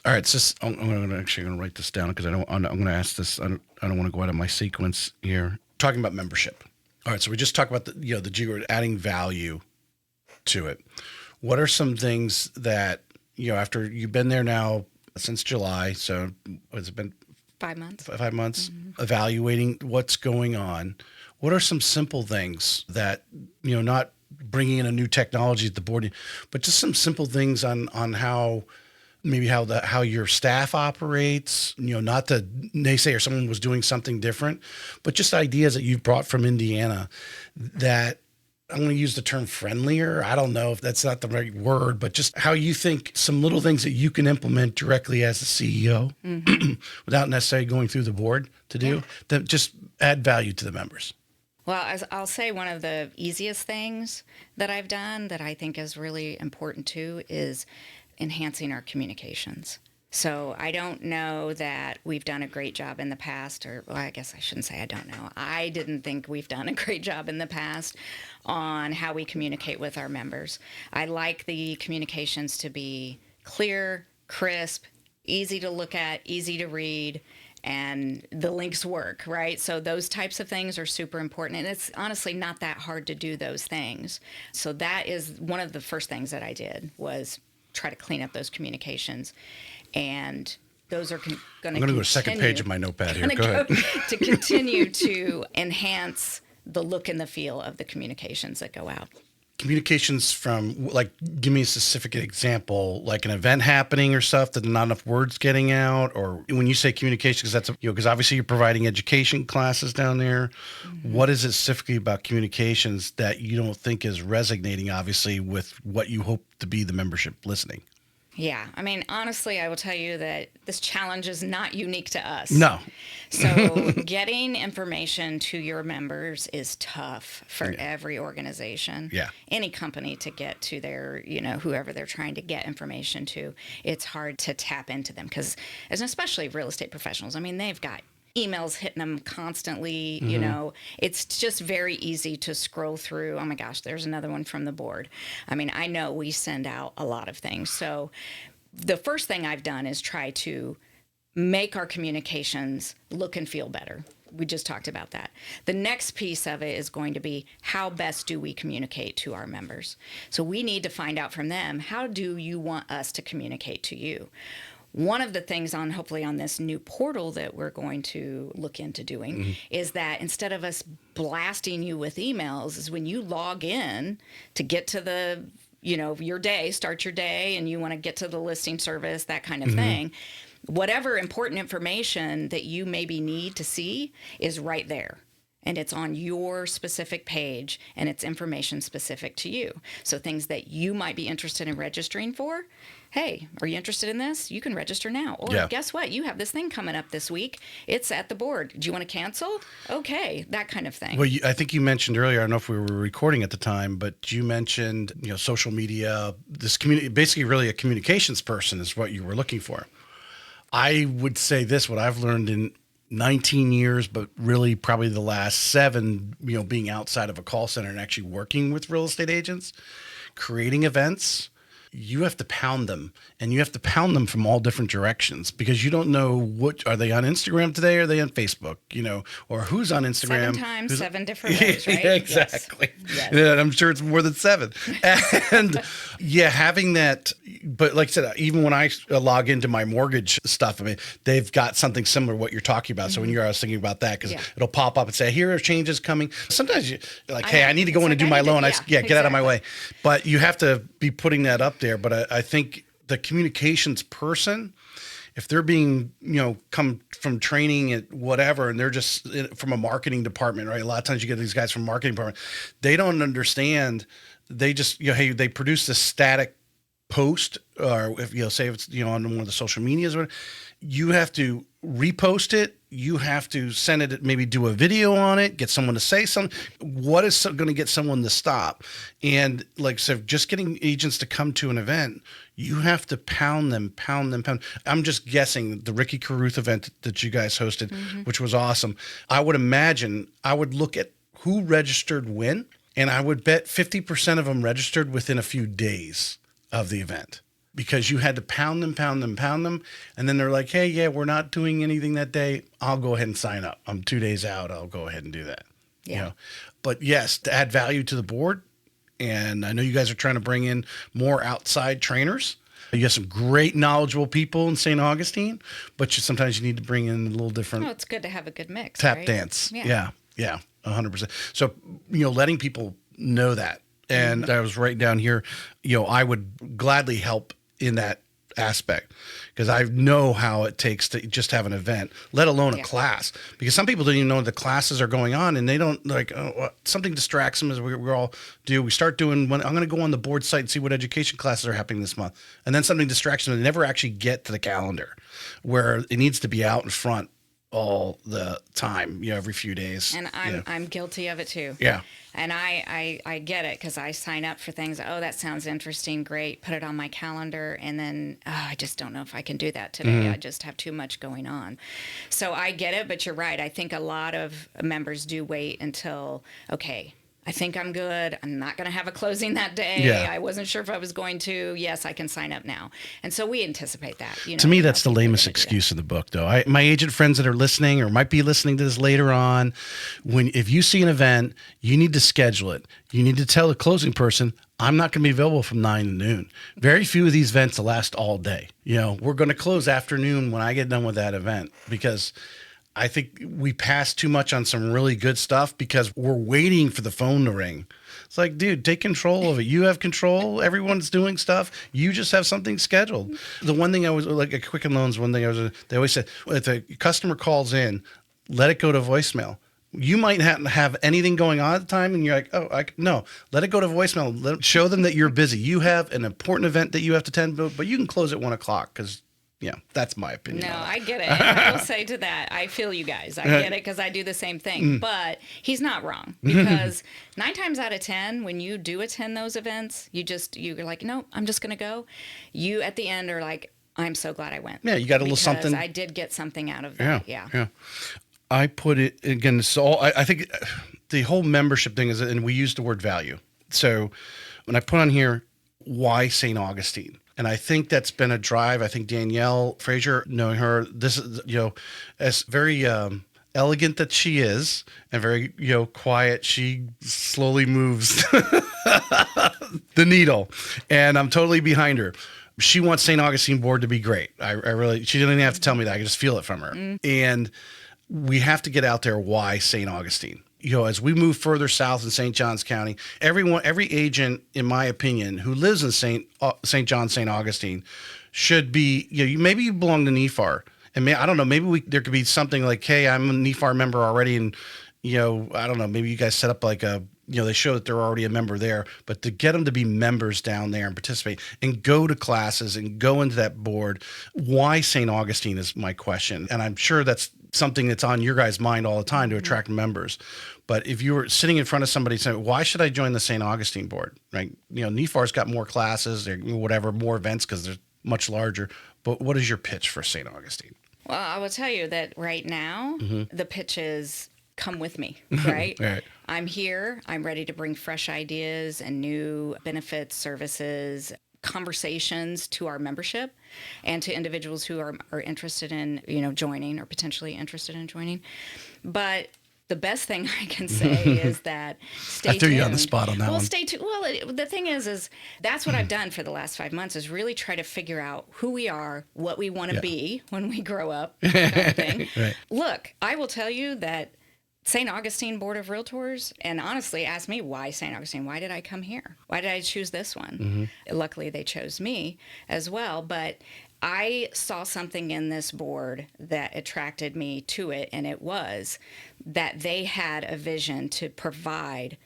All right. So I'm going to write this down because I'm going to ask this. I don't want to go out of my sequence here. Talking about membership. All right, so we just talked about the geo adding value to it. What are some things that after you've been there now since July? So has it been 5 months? 5 months, mm-hmm. Evaluating what's going on. What are some simple things that not bringing in a new technology at the board, but just some simple things on how. Maybe how your staff operates, not the naysayer someone was doing something different, but just ideas that you've brought from Indiana that I'm going to use the term friendlier. I don't know if that's not the right word, but just how you think some little things that you can implement directly as the CEO mm-hmm. without necessarily going through the board to do that just add value to the members. Well, I'll say one of the easiest things that I've done that I think is really important too is enhancing our communications. So I don't know that we've done a great job in the past, or well, I guess I shouldn't say I don't know. I didn't think we've done a great job in the past on how we communicate with our members. I like the communications to be clear, crisp, easy to look at, easy to read, and the links work, right? So those types of things are super important. And it's honestly not that hard to do those things. So that is one of the first things that I did was try to clean up those communications. And those are going to I'm going to go to the second page of my notepad here. Go ahead. To continue to enhance the look and the feel of the communications that go out. Communications from, like, give me a specific example, like an event happening or stuff that not enough words getting out, or when you say communication, because that's, because obviously you're providing education classes down there. Mm-hmm. What is it specifically about communications that you don't think is resonating, obviously, with what you hope to be the membership listening? Yeah. I mean, honestly, I will tell you that this challenge is not unique to us. No. So getting information to your members is tough for every organization. Yeah. Any company to get to their, whoever they're trying to get information to, it's hard to tap into them because, especially real estate professionals, I mean, they've got emails hitting them constantly, it's just very easy to scroll through. Oh my gosh, there's another one from the board. I mean, I know we send out a lot of things. So the first thing I've done is try to make our communications look and feel better. We just talked about that. The next piece of it is going to be how best do we communicate to our members? So we need to find out from them, how do you want us to communicate to you? One of the things hopefully on this new portal that we're going to look into doing is that instead of us blasting you with emails, is when you log in to get to the, your day, start your day, and you want to get to the listing service, that kind of thing, whatever important information that you maybe need to see is right there. And it's on your specific page, and it's information specific to you. So things that you might be interested in registering for, hey, are you interested in this? You can register now. Or guess what? You have this thing coming up this week. It's at the board. Do you want to cancel? Okay, that kind of thing. Well, I think you mentioned earlier, I don't know if we were recording at the time, but you mentioned, social media, this community, basically really a communications person is what you were looking for. I would say this, what I've learned in 19 years, but really probably the last 7, being outside of a call center and actually working with real estate agents, creating events, you have to pound them, and you have to pound them from all different directions, because you don't know are they on Instagram today? Or are they on Facebook, or who's on Instagram? 7 times, 7 different ways, right? Exactly. Yes. Yeah, I'm sure it's more than 7. And having that, but like I said, even when I log into my mortgage stuff, they've got something similar to what you're talking about. So when I was thinking about that, because it'll pop up and say, here are changes coming. Sometimes you're like, hey, I need to go in and do my loan. Get out of my way. But you have to be putting that up there. But I think the communications person, if they're being, come from training at whatever, and they're just from a marketing department, right? A lot of times you get these guys from marketing department, they don't understand. They just, hey, they produce this static post, or if say it's, on one of the social medias, or you have to repost it. You have to send it, maybe do a video on it, get someone to say something. What is going to get someone to stop? And like I said, just getting agents to come to an event, you have to pound them. I'm just guessing the Ricky Carruth event that you guys hosted, which was awesome. I would imagine I would look at who registered when, and I would bet 50% of them registered within a few days of the event, because you had to pound them. And then they're like, hey, yeah, we're not doing anything that day. I'll go ahead and sign up. I'm 2 days out. I'll go ahead and do that. Yeah. But yes, to add value to the board. And I know you guys are trying to bring in more outside trainers. You have some great knowledgeable people in St. Augustine, but sometimes you need to bring in a little different. Well, it's good to have a good mix. Tap right? dance. Yeah. 100%. So, letting people know that. And I was writing down here, I would gladly help in that aspect, because I know how it takes to just have an event, let alone a class, because some people don't even know the classes are going on, and they don't something distracts them, as we all do. We start doing, I'm going to go on the board site and see what education classes are happening this month. And then something distracts them and they never actually get to the calendar, where it needs to be out in front all the time, every few days. And I'm guilty of it too. Yeah. And I get it, because I sign up for things. Oh, that sounds interesting. Great. Put it on my calendar. And then, I just don't know if I can do that today. I just have too much going on. So I get it, but you're right. I think a lot of members do wait until, okay, I think I'm good. I'm not going to have a closing that day. Yeah. I wasn't sure if I was going to. Yes, I can sign up now. And so we anticipate that. To me, that's the lamest excuse in the book, though. My agent friends that are listening or might be listening to this later on, if you see an event, you need to schedule it. You need to tell the closing person, I'm not going to be available from 9 to noon. Very few of these events will last all day. We're going to close afternoon when I get done with that event, because I think we pass too much on some really good stuff because we're waiting for the phone to ring. It's like, dude, take control of it. You have control. Everyone's doing stuff. You just have something scheduled. The one thing I was like at Quicken Loans, they always said, if a customer calls in, let it go to voicemail. You might have anything going on at the time, and you're like, no, let it go to voicemail. Show them that you're busy. You have an important event that you have to attend, but you can close at 1 o'clock, because that's my opinion. No, I get it. I will say to that, I feel you guys. I get it, because I do the same thing. But he's not wrong, because 9 times out of 10, when you do attend those events, you're like, no, I'm just going to go. You at the end are like, I'm so glad I went. Yeah, you got a little something. I did get something out of that. Yeah. I put it again. So I think the whole membership thing is, and we use the word value. So when I put on here, why St. Augustine? And I think that's been a drive. I think Danielle Frazier, knowing her, this is, as very elegant that she is, and very, quiet, she slowly moves the needle. And I'm totally behind her. She wants St. Augustine board to be great. I really, she didn't even have to tell me that. I could just feel it from her. And we have to get out there. Why St. Augustine? As we move further south in St. Johns County, every agent, in my opinion, who lives in St. John, St. Augustine, should be, maybe you belong to NEFAR. And I don't know, maybe there could be something like, hey, I'm a NEFAR member already. And, I don't know, maybe you guys set up like they show that they're already a member there, but to get them to be members down there and participate and go to classes and go into that board. Why St. Augustine is my question. And I'm sure that's something that's on your guys' mind all the time to attract members. But if you were sitting in front of somebody saying, why should I join the St. Augustine board? Right? NEFAR's got more classes or whatever, more events because they're much larger. But what is your pitch for St. Augustine? Well, I will tell you that right now, the pitch is come with me, right? Right. I'm here. I'm ready to bring fresh ideas and new benefits, services, conversations to our membership and to individuals who are interested in, joining or potentially interested in joining. But the best thing I can say is that stay tuned. I threw you on the spot on that one. Stay tuned. Well, the thing is that's what I've done for the last 5 months is really try to figure out who we are, what we want to be when we grow up, kind of thing. Right. Look, I will tell you that St. Augustine Board of Realtors, and honestly, ask me why St. Augustine. Why did I come here? Why did I choose this one? Luckily, they chose me as well, but I saw something in this board that attracted me to it, and it was that they had a vision to provide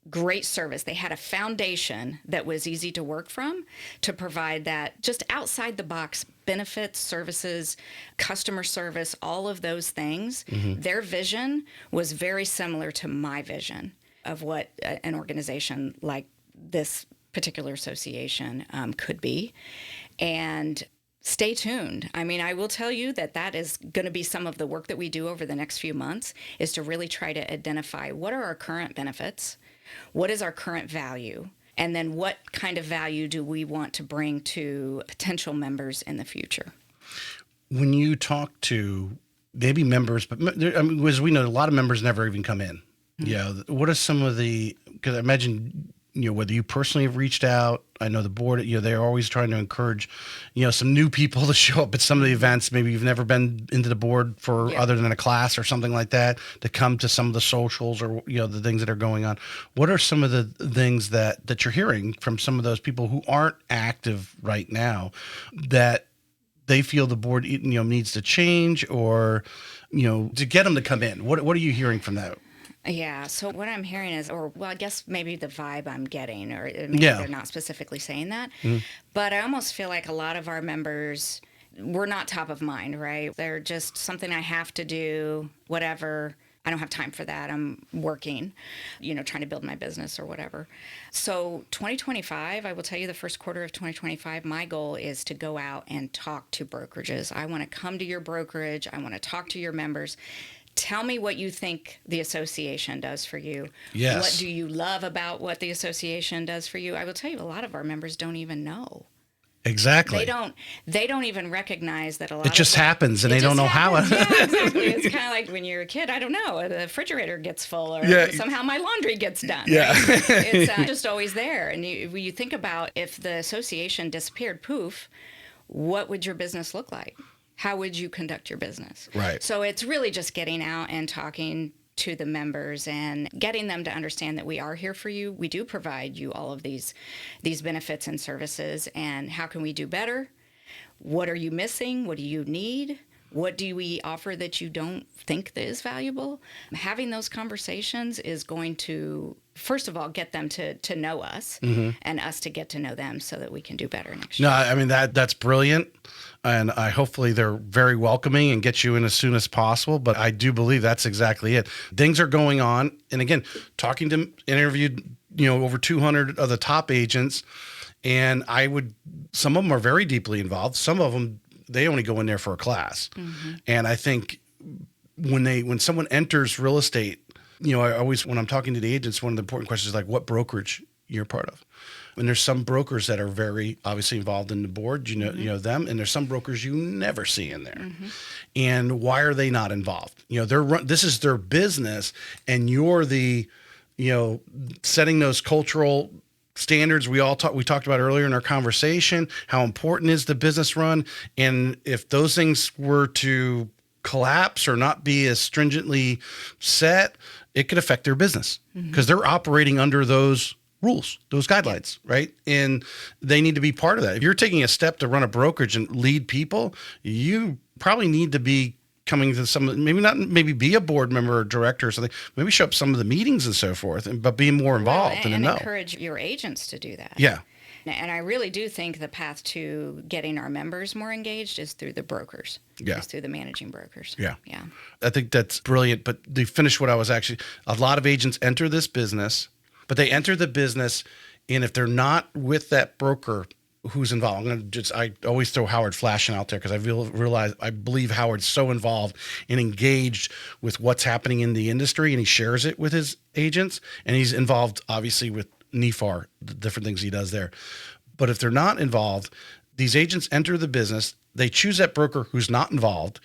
great service. They had a foundation that was easy to work from to provide that just outside the box benefits, services, customer service, all of those things. Their vision was very similar to my vision of what an organization like this particular association could be. And stay tuned. I mean, I will tell you that is going to be some of the work that we do over the next few months is to really try to identify what are our current benefits, what is our current value, and then what kind of value do we want to bring to potential members in the future. When you talk to maybe members, but as we know, a lot of members never even come in. What are some of because I imagine, whether you personally have reached out, I know the board, they're always trying to encourage, some new people to show up at some of the events. Maybe you've never been into the board for other than a class or something like that, to come to some of the socials or, the things that are going on. What are some of the things that you're hearing from some of those people who aren't active right now that they feel the board, needs to change or, to get them to come in? What are you hearing from that? Yeah. So what I'm hearing is, I guess maybe the vibe I'm getting, or maybe they're not specifically saying that, but I almost feel like a lot of our members, we're not top of mind, right? They're just something I have to do, whatever. I don't have time for that. I'm working, trying to build my business or whatever. So 2025, I will tell you the first quarter of 2025, my goal is to go out and talk to brokerages. I want to come to your brokerage. I want to talk to your members. Tell me what you think the association does for you. Yes. What do you love about what the association does for you? I will tell you, a lot of our members don't even know. Exactly. They don't even recognize that a lot it just happens and they don't know how. Yeah, exactly. It's kind of like when you're a kid, I don't know, the refrigerator gets full or somehow my laundry gets done. Yeah. Right? It's just always there. And you think about if the association disappeared, poof, what would your business look like? How would you conduct your business? Right. So it's really just getting out and talking to the members and getting them to understand that we are here for you. We do provide you all of these benefits and services, and how can we do better? What are you missing? What do you need? What do we offer that you don't think that is valuable? Having those conversations is going to, first of all, get them to know us and us to get to know them so that we can do better next year. No, I mean, that's brilliant. And hopefully they're very welcoming and get you in as soon as possible. But I do believe that's exactly it. Things are going on. And again, interviewed, over 200 of the top agents. And some of them are very deeply involved. Some of them, they only go in there for a class. And I think when someone enters real estate, I always, when I'm talking to the agents, one of the important questions is like, what brokerage you're part of. And there's some brokers that are very obviously involved in the board, you know them, and there's some brokers you never see in there. And why are they not involved? This is their business, and you're the, setting those cultural standards we talked about earlier in our conversation. How important is the business run, and if those things were to collapse or not be as stringently set, it could affect their business because they're operating under those rules, those guidelines, right? And they need to be part of that. If you're taking a step to run a brokerage and lead people, you probably need to be coming to maybe be a board member or director or something, maybe show up some of the meetings and so forth, but be more involved and know. encourage your agents to do that. Yeah. And I really do think the path to getting our members more engaged is through the brokers. Yeah. Is through the managing brokers. Yeah. Yeah. I think that's brilliant. But to finish what I was actually, a lot of agents enter this business, but they enter the business, and if they're not with that broker who's involved, I always throw Howard Flashin out there because I believe Howard's so involved and engaged with what's happening in the industry, and he shares it with his agents, and he's involved obviously with NIFAR, the different things he does there. But if they're not involved, these agents enter the business, they choose that broker who's not involved.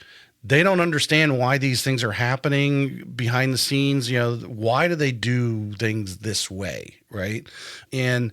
They don't understand why these things are happening behind the scenes. Why do they do things this way, right? And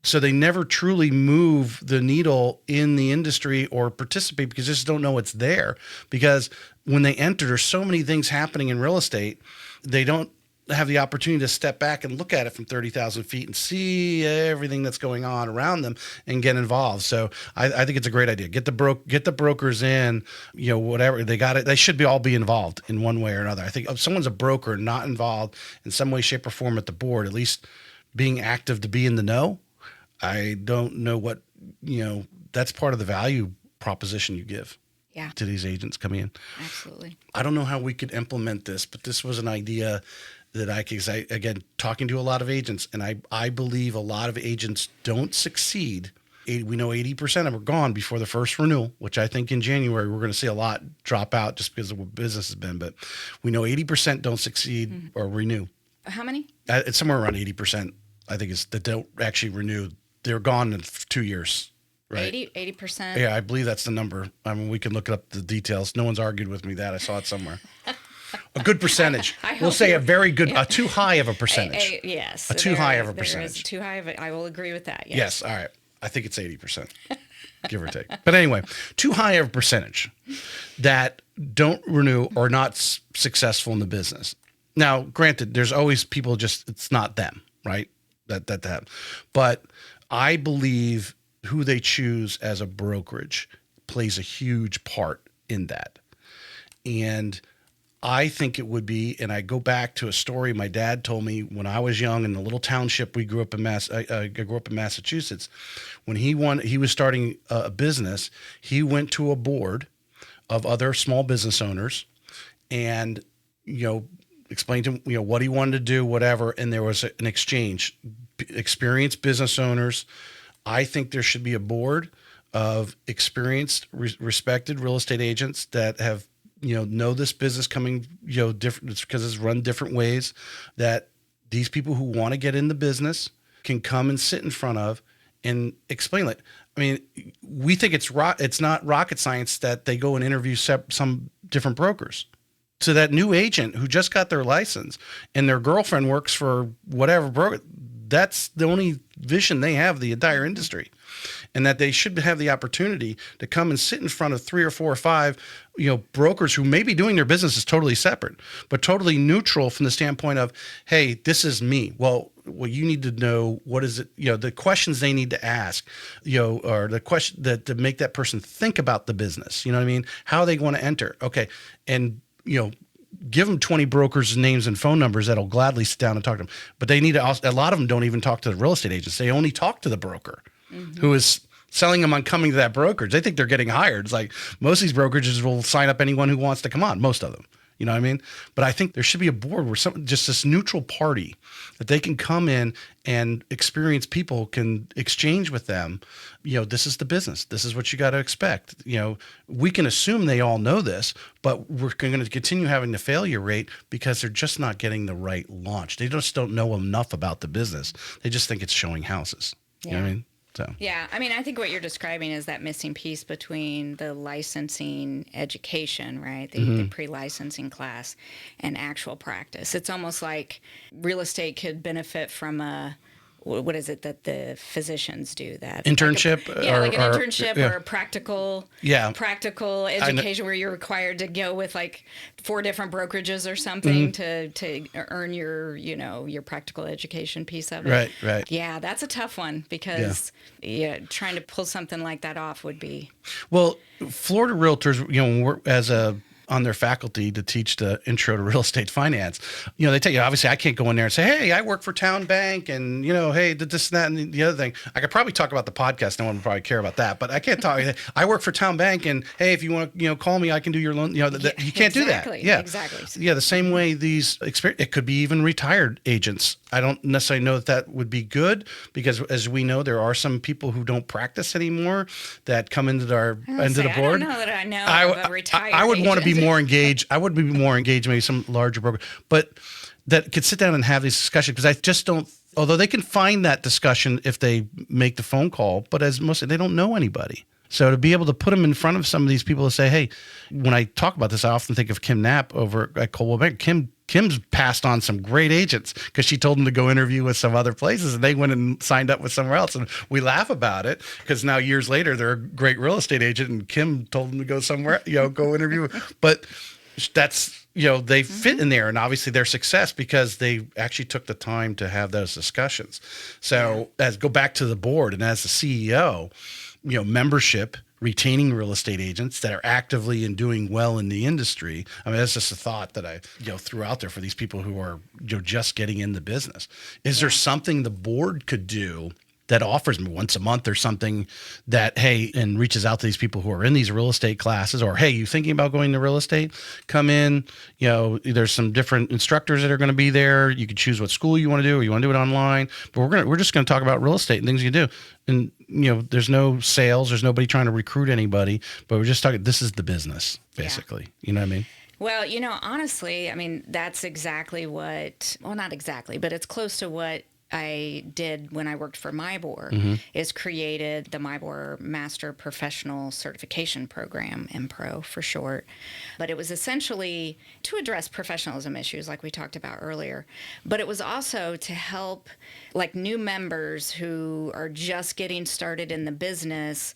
so they never truly move the needle in the industry or participate because they just don't know it's there. Because when they enter, there's so many things happening in real estate, they don't have the opportunity to step back and look at it from 30,000 feet and see everything that's going on around them and get involved. So I think it's a great idea. Get the brokers in, whatever they got it. They should all be involved in one way or another. I think if someone's a broker not involved in some way, shape, or form at the board, at least being active to be in the know, I don't know what, that's part of the value proposition you give. Yeah. To these agents coming in. Absolutely. I don't know how we could implement this, but this was an idea that again, talking to a lot of agents, and I believe a lot of agents don't succeed. We know 80% of them are gone before the first renewal, which I think in January we're going to see a lot drop out just because of what business has been. But we know 80% don't succeed or renew. How many? It's somewhere around 80%, I think, is that don't actually renew. They're gone in 2 years. Right. 80%. Yeah, I believe that's the number. I mean, we can look up the details. No one's argued with me that. I saw it somewhere. A good percentage. We'll say a very good, a too high of a percentage. Yes. A too high of a percentage. There is too high of it. I will agree with that. Yes. All right. I think it's 80%, give or take. But anyway, too high of a percentage that don't renew or not successful in the business. Now, granted, there's always people it's not them, right? That. But I believe who they choose as a brokerage plays a huge part in that. And I think it would be, and I go back to a story my dad told me when I was young in the little township we grew up in. I grew up in Massachusetts. When he was starting a business, he went to a board of other small business owners, and explained to him what he wanted to do, whatever. And there was an exchange. Experienced business owners. I think there should be a board of experienced, respected real estate agents that have know this business coming, different. It's because it's run different ways, that these people who want to get in the business can come and sit in front of and explain it. I mean, we think it's not rocket science that they go and interview some different brokers. So that new agent who just got their license and their girlfriend works for whatever broker, that's the only vision they have of the entire industry. And that they should have the opportunity to come and sit in front of 3 or 4 or 5, brokers who may be doing their business is totally separate, but totally neutral from the standpoint of, hey, this is me. Well, you need to know what is it, the questions they need to ask, or the question that to make that person think about the business. You know what I mean? How they want to enter. Okay. And, give them 20 brokers' names and phone numbers that'll gladly sit down and talk to them. But they need to also, a lot of them don't even talk to the real estate agents. They only talk to the broker who is selling them on coming to that brokerage. They think they're getting hired. It's like most of these brokerages will sign up anyone who wants to come on, most of them. You know what I mean? But I think there should be a board where just this neutral party that they can come in and experienced people can exchange with them. This is the business. This is what you got to expect. We can assume they all know this, but we're going to continue having the failure rate because they're just not getting the right launch. They just don't know enough about the business. They just think it's showing houses. You know what I mean? So. Yeah, I mean, I think what you're describing is that missing piece between the licensing education, right, the pre-licensing class, and actual practice. It's almost like real estate could benefit from a what is it that the physicians do? That internship, like an internship or a practical education where you're required to go with like 4 different brokerages or something to earn your practical education piece of it. Right. Yeah, that's a tough one because trying to pull something like that off would be. Well, Florida Realtors, we're on their faculty to teach the intro to real estate finance. They tell you, obviously I can't go in there and say, hey, I work for Town Bank and, hey, this and that and the other thing. I could probably talk about the podcast. No one would probably care about that, but I can't talk. I work for Town Bank and, hey, if you want to, call me, I can do your loan. You can't do that. Yeah, exactly. Yeah. The same way it could be even retired agents. I don't necessarily know that would be good because as we know, there are some people who don't practice anymore that come into the board. I don't know that I know of a retired I would want to be agent. more engaged. I would be more engaged, maybe some larger broker, but that could sit down and have these discussions because I just don't, although they can find that discussion if they make the phone call, but as most, they don't know anybody. So to be able to put them in front of some of these people to say, hey, when I talk about this, I often think of Kim Knapp over at Coldwell Banker. Kim's passed on some great agents because she told them to go interview with some other places and they went and signed up with somewhere else. And we laugh about it because now years later, they're a great real estate agent and Kim told them to go somewhere, go interview. But that's, they fit in there and obviously their success because they actually took the time to have those discussions. So go back to the board and as the CEO, membership, retaining real estate agents that are actively and doing well in the industry. I mean, that's just a thought that I threw out there for these people who are just getting in the business. Is there something the board could do that offers me once a month or something that, hey, and reaches out to these people who are in these real estate classes or, hey, you thinking about going to real estate? Come in, there's some different instructors that are going to be there. You can choose what school you want to do or you want to do it online, but we're just going to talk about real estate and things you do. And, there's no sales, there's nobody trying to recruit anybody, but we're just talking, this is the business basically. Yeah. You know what I mean? Well, honestly, that's exactly not exactly, but it's close to what I did when I worked for MIBOR, is created the MIBOR Master Professional Certification Program, MPRO for short. But it was essentially to address professionalism issues like we talked about earlier. But it was also to help like new members who are just getting started in the business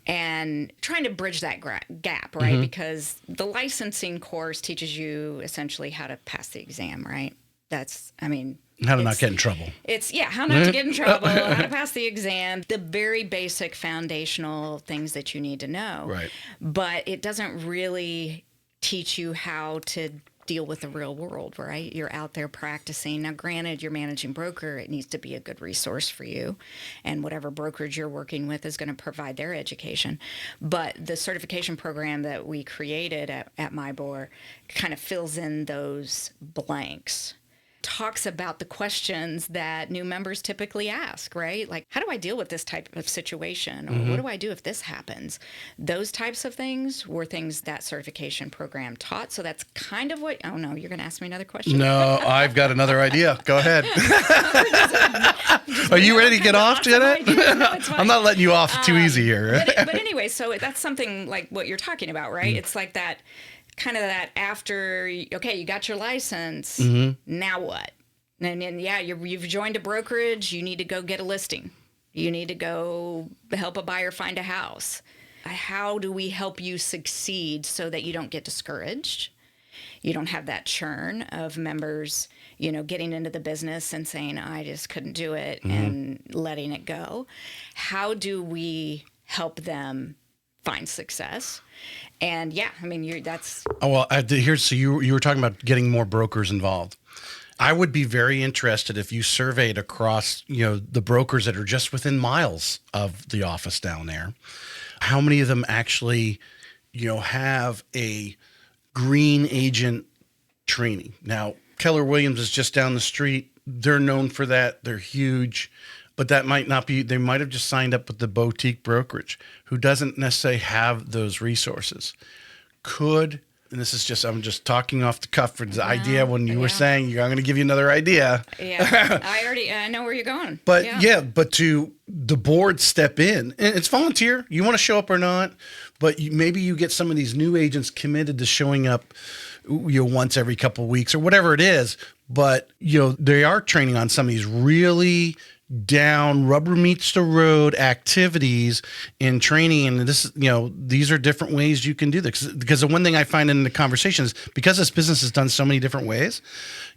and trying to bridge that gap, right? Because the licensing course teaches you essentially how to pass the exam, right? How to not get in trouble. How not to get in trouble, how to pass the exam, the very basic foundational things that you need to know. Right. But it doesn't really teach you how to deal with the real world, right? You're out there practicing. Now, granted, you're managing broker. It needs to be a good resource for you. And whatever brokerage you're working with is going to provide their education. But the certification program that we created at MIBOR kind of fills in those blanks. Talks about the questions that new members typically ask, right? Like, how do I deal with this type of situation? Or what do I do if this happens? Those types of things were things that certification program taught. So that's kind of what, oh no, you're going to ask me another question? No, I've got another idea. Go ahead. Are you ready to get off, Jeanette? No, I'm not letting you off too easy here. but anyway, so that's something like what you're talking about, right? It's like that. Kind of that after, okay, you got your license, now what? And then, you've joined a brokerage, you need to go get a listing. You need to go help a buyer find a house. How do we help you succeed so that you don't get discouraged? You don't have that churn of members, getting into the business and saying, I just couldn't do it and letting it go. How do we help them find success? And that's. Oh, well, so you were talking about getting more brokers involved. I would be very interested if you surveyed across, the brokers that are just within miles of the office down there. How many of them actually, have a green agent training? Now, Keller Williams is just down the street. They're known for that. They're huge. But that might not be, they might have just signed up with the boutique brokerage who doesn't necessarily have those resources. And this is just, I'm just talking off the cuff for the idea when you were saying, I'm going to give you another idea. Yeah, I know where you're going. But but to the board step in, and it's volunteer. You want to show up or not, but maybe you get some of these new agents committed to showing up once every couple of weeks or whatever it is. But, they are training on some of these really down rubber meets the road activities in training. And this, these are different ways you can do this. Because the one thing I find in the conversations, because this business is done so many different ways,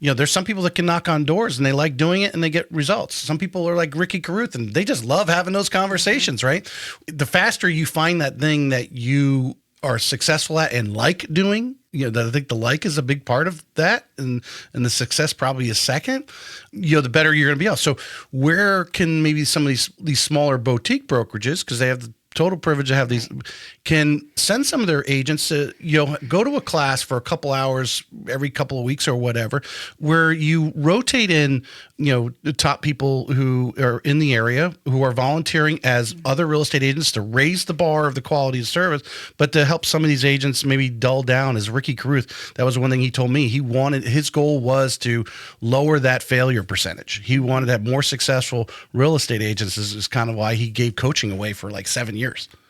there's some people that can knock on doors and they like doing it and they get results. Some people are like Ricky Carruth and they just love having those conversations, right? The faster you find that thing that you are successful at and like doing, I think the like is a big part of that, and the success probably is second, the better you're going to be able. So where can maybe some of these smaller boutique brokerages, because they have the total privilege to have these, can send some of their agents to, go to a class for a couple hours every couple of weeks or whatever, where you rotate in, the top people who are in the area who are volunteering as other real estate agents to raise the bar of the quality of service, but to help some of these agents maybe dull down. As Ricky Carruth, that was one thing he told me. His goal was to lower that failure percentage. He wanted to have more successful real estate agents, is kind of why he gave coaching away for like 7 years.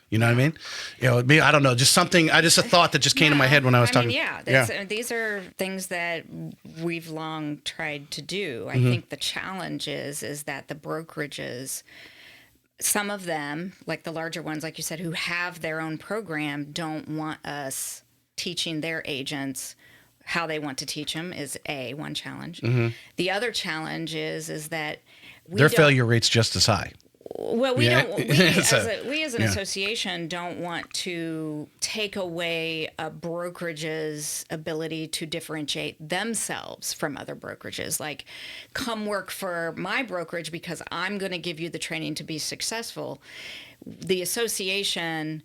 You know what I mean? I don't know, just something, a thought that just came to my head when I was talking. These are things that we've long tried to do. I think the challenge is that the brokerages, some of them, like the larger ones, like you said, who have their own program, don't want us teaching their agents how they want to teach them is one challenge. The other challenge is that their failure rate's just as high. Well, we as an association don't want to take away a brokerage's ability to differentiate themselves from other brokerages. Like, come work for my brokerage because I'm going to give you the training to be successful. The association,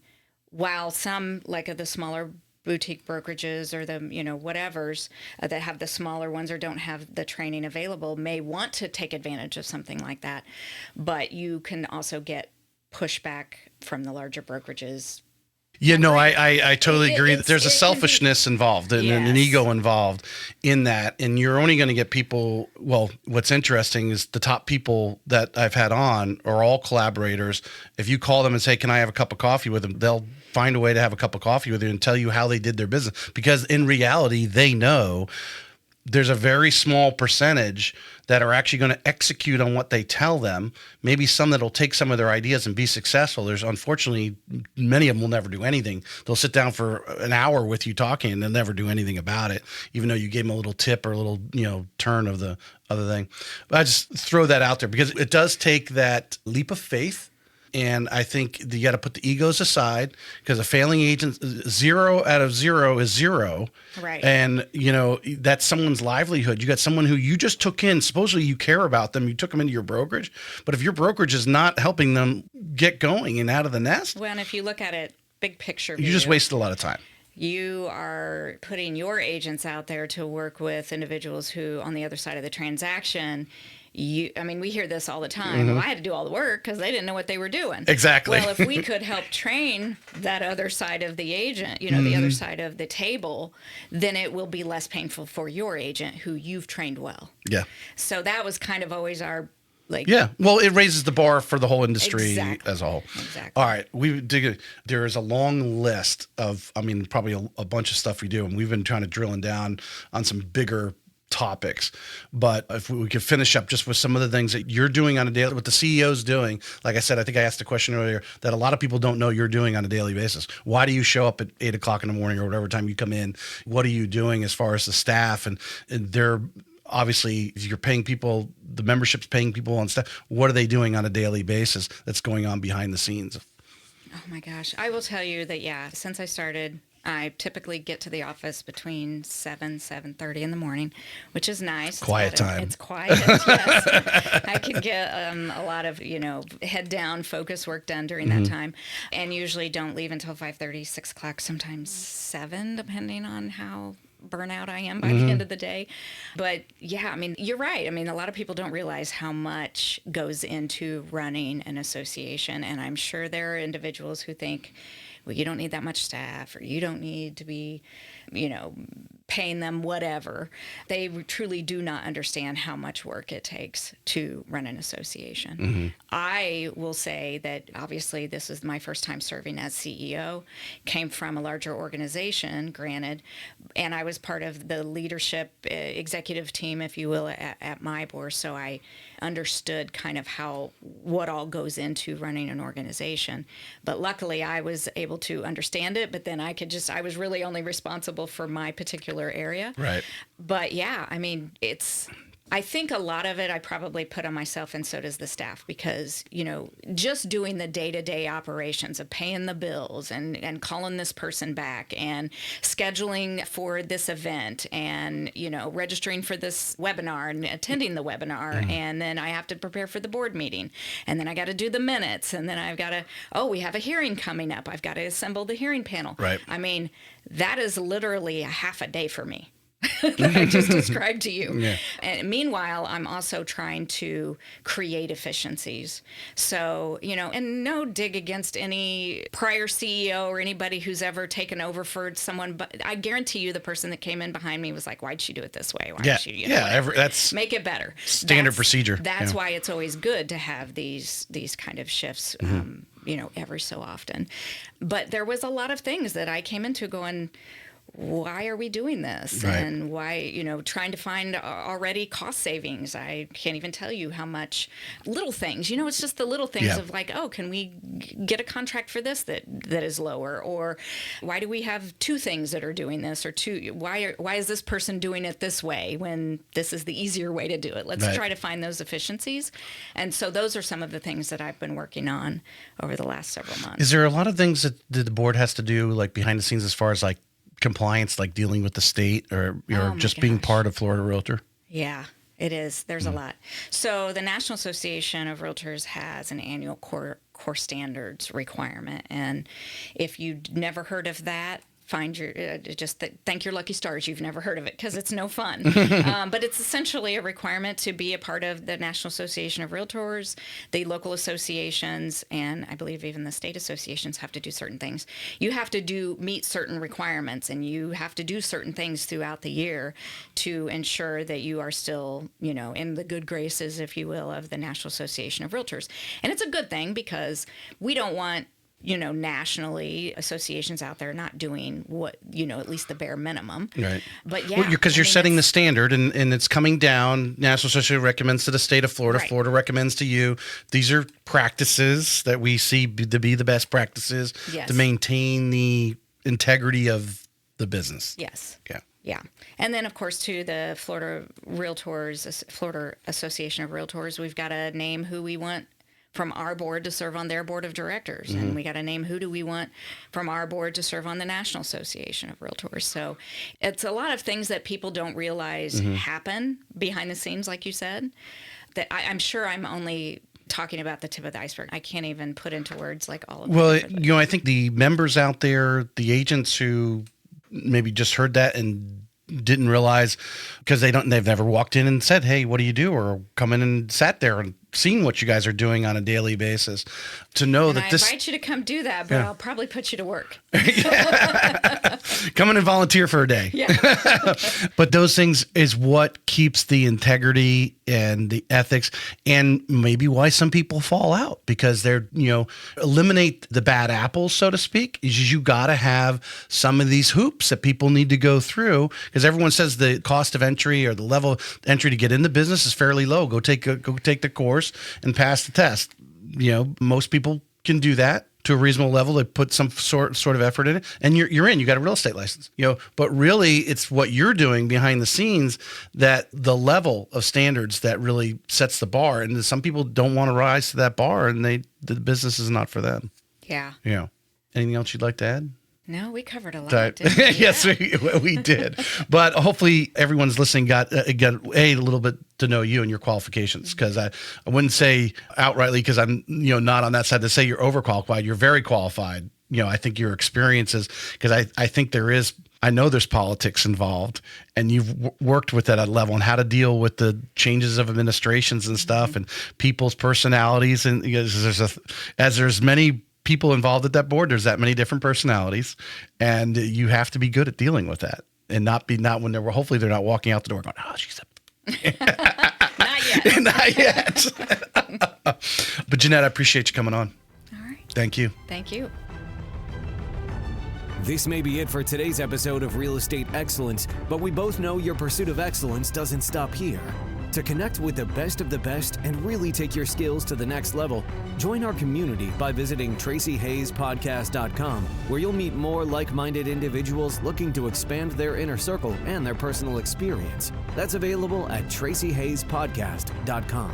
while some, like the smaller boutique brokerages or the whatevers that have the smaller ones or don't have the training available, may want to take advantage of something like that, but you can also get pushback from the larger brokerages. I totally agree that there's a selfishness involved and an ego involved in that. And you're only going to get people. Well, what's interesting is the top people that I've had on are all collaborators. If you call them and say, can I have a cup of coffee with them? They'll find a way to have a cup of coffee with you and tell you how they did their business, because in reality, they know there's a very small percentage that are actually going to execute on what they tell them. Maybe some that'll take some of their ideas and be successful. There's unfortunately many of them will never do anything. They'll sit down for an hour with you talking and they'll never do anything about it, even though you gave them a little tip or a little, turn of the other thing. But I just throw that out there because it does take that leap of faith. And I think you got to put the egos aside, because a failing agent, 0 out of 0 is 0. Right. And, that's someone's livelihood. You got someone who you just took in. Supposedly you care about them. You took them into your brokerage. But if your brokerage is not helping them get going and out of the nest. Well, and if you look at it, big picture you just wasted a lot of time. You are putting your agents out there to work with individuals who, on the other side of the transaction, we hear this all the time. Well, I had to do all the work because they didn't know what they were doing. Exactly. Well, if we could help train that other side of the agent, the other side of the table, then it will be less painful for your agent who you've trained well. Yeah. So that was kind of always our well, it raises the bar for the whole industry as a whole. Exactly. All right. There is a long list of, probably a bunch of stuff we do, and we've been trying to drilling down on some bigger topics. But if we could finish up just with some of the things that you're doing on a daily, what the CEO's doing. Like I said, I think I asked a question earlier that a lot of people don't know you're doing on a daily basis. Why do you show up at 8 o'clock in the morning or whatever time you come in? What are you doing as far as the staff? And they're obviously, if you're paying people, the membership's paying people on staff. What are they doing on a daily basis that's going on behind the scenes? Oh my gosh. I will tell you that, since I started, I typically get to the office between 7:30 in the morning, which is nice. Quiet time. It's quiet, yes. I can get a lot of, head down, focus work done during that time, and usually don't leave until 5:30, 6 o'clock, sometimes 7, depending on how burnout I am by the end of the day. But you're right. A lot of people don't realize how much goes into running an association. And I'm sure there are individuals who think, well, you don't need that much staff, or you don't need to be, paying them whatever. They truly do not understand how much work it takes to run an association. I will say that obviously this is my first time serving as CEO, came from a larger organization, granted, and I was part of the leadership executive team, if you will, at MIBOR, so I understood kind of what all goes into running an organization. But luckily I was able to understand it, but then I was really only responsible for my particular area. Right. But yeah, I mean, I think a lot of it I probably put on myself, and so does the staff, because, just doing the day-to-day operations of paying the bills and calling this person back and scheduling for this event and, registering for this webinar and attending the webinar. And then I have to prepare for the board meeting. And then I got to do the minutes. And then I've got to, we have a hearing coming up. I've got to assemble the hearing panel. Right. I mean, that is literally a half a day for me. That I just described to you. Yeah. And meanwhile, I'm also trying to create efficiencies. So, and no dig against any prior CEO or anybody who's ever taken over for someone, but I guarantee you the person that came in behind me was like, why'd she do it this way? Why did she, that's make it better. Standard procedure. That's why it's always good to have these kind of shifts, every so often. But there was a lot of things that I came into going, why are we doing this? Right. And why, trying to find already cost savings. I can't even tell you how much little things, it's just the little things of like, can we get a contract for this that is lower? Or why do we have two things that are doing this? Or why is this person doing it this way when this is the easier way to do it? Let's try to find those efficiencies. And so those are some of the things that I've been working on over the last several months. Is there a lot of things that the board has to do, like behind the scenes, as far as like compliance, like dealing with the state or just being part of Florida Realtor? Yeah, it is. There's a lot. So the National Association of Realtors has an annual core standards requirement. And if you've never heard of that, thank your lucky stars you've never heard of it, because it's no fun. But it's essentially a requirement to be a part of the National Association of Realtors, the local associations, and I believe even the state associations have to do certain things. You have to meet certain requirements, and you have to do certain things throughout the year to ensure that you are still, in the good graces, if you will, of the National Association of Realtors. And it's a good thing, because we don't want nationally associations out there not doing what, at least the bare minimum. Right. But yeah. Because you're setting the standard and it's coming down. National Association recommends to the state of Florida. Right. Florida recommends to you. These are practices that we see to be the best practices to maintain the integrity of the business. Yes. Yeah. Yeah. And then, of course, to the Florida Association of Realtors, we've got to name who we want from our board to serve on their board of directors. And we got to name who do we want from our board to serve on the National Association of Realtors. So it's a lot of things that people don't realize happen behind the scenes, like you said, that I'm sure I'm only talking about the tip of the iceberg. I can't even put into words like all of it. Well, I think the members out there, the agents who maybe just heard that and didn't realize, because they've never walked in and said, hey, what do you do? Or come in and sat there and seen what you guys are doing on a daily basis, to know that I invite you to come do that, but I'll probably put you to work. Come in and volunteer for a day. Yeah. But those things is what keeps the integrity and the ethics, and maybe why some people fall out, because they're, eliminate the bad apples, so to speak, is you got to have some of these hoops that people need to go through, because everyone says the cost of entry or the level of entry to get in the business is fairly low. Go take the course and pass the test. Most people can do that to a reasonable level. They put some sort of effort in it, and you're in. You got a real estate license. But really, it's what you're doing behind the scenes, that the level of standards that really sets the bar. And some people don't want to rise to that bar, and the business is not for them. Yeah. Anything else you'd like to add? No, we covered a lot. Didn't we? Yes, we did. But hopefully everyone's listening got a little bit to know you and your qualifications, because I wouldn't say outrightly, because I'm not on that side, to say you're overqualified. You're very qualified. I think your experiences, because I think I know there's politics involved, and you've worked with that at a level, and how to deal with the changes of administrations and stuff, and people's personalities, and as there's many people involved at that board, there's that many different personalities, and you have to be good at dealing with that. and not when hopefully they're not walking out the door going, oh, she's a Not yet. not yet. But Jeanette, I appreciate you coming on. All right. Thank you. Thank you. This may be it for today's episode of Real Estate Excellence, but we both know your pursuit of excellence doesn't stop here. To connect with the best of the best and really take your skills to the next level, join our community by visiting TracyHayesPodcast.com, where you'll meet more like-minded individuals looking to expand their inner circle and their personal experience. That's available at TracyHayesPodcast.com.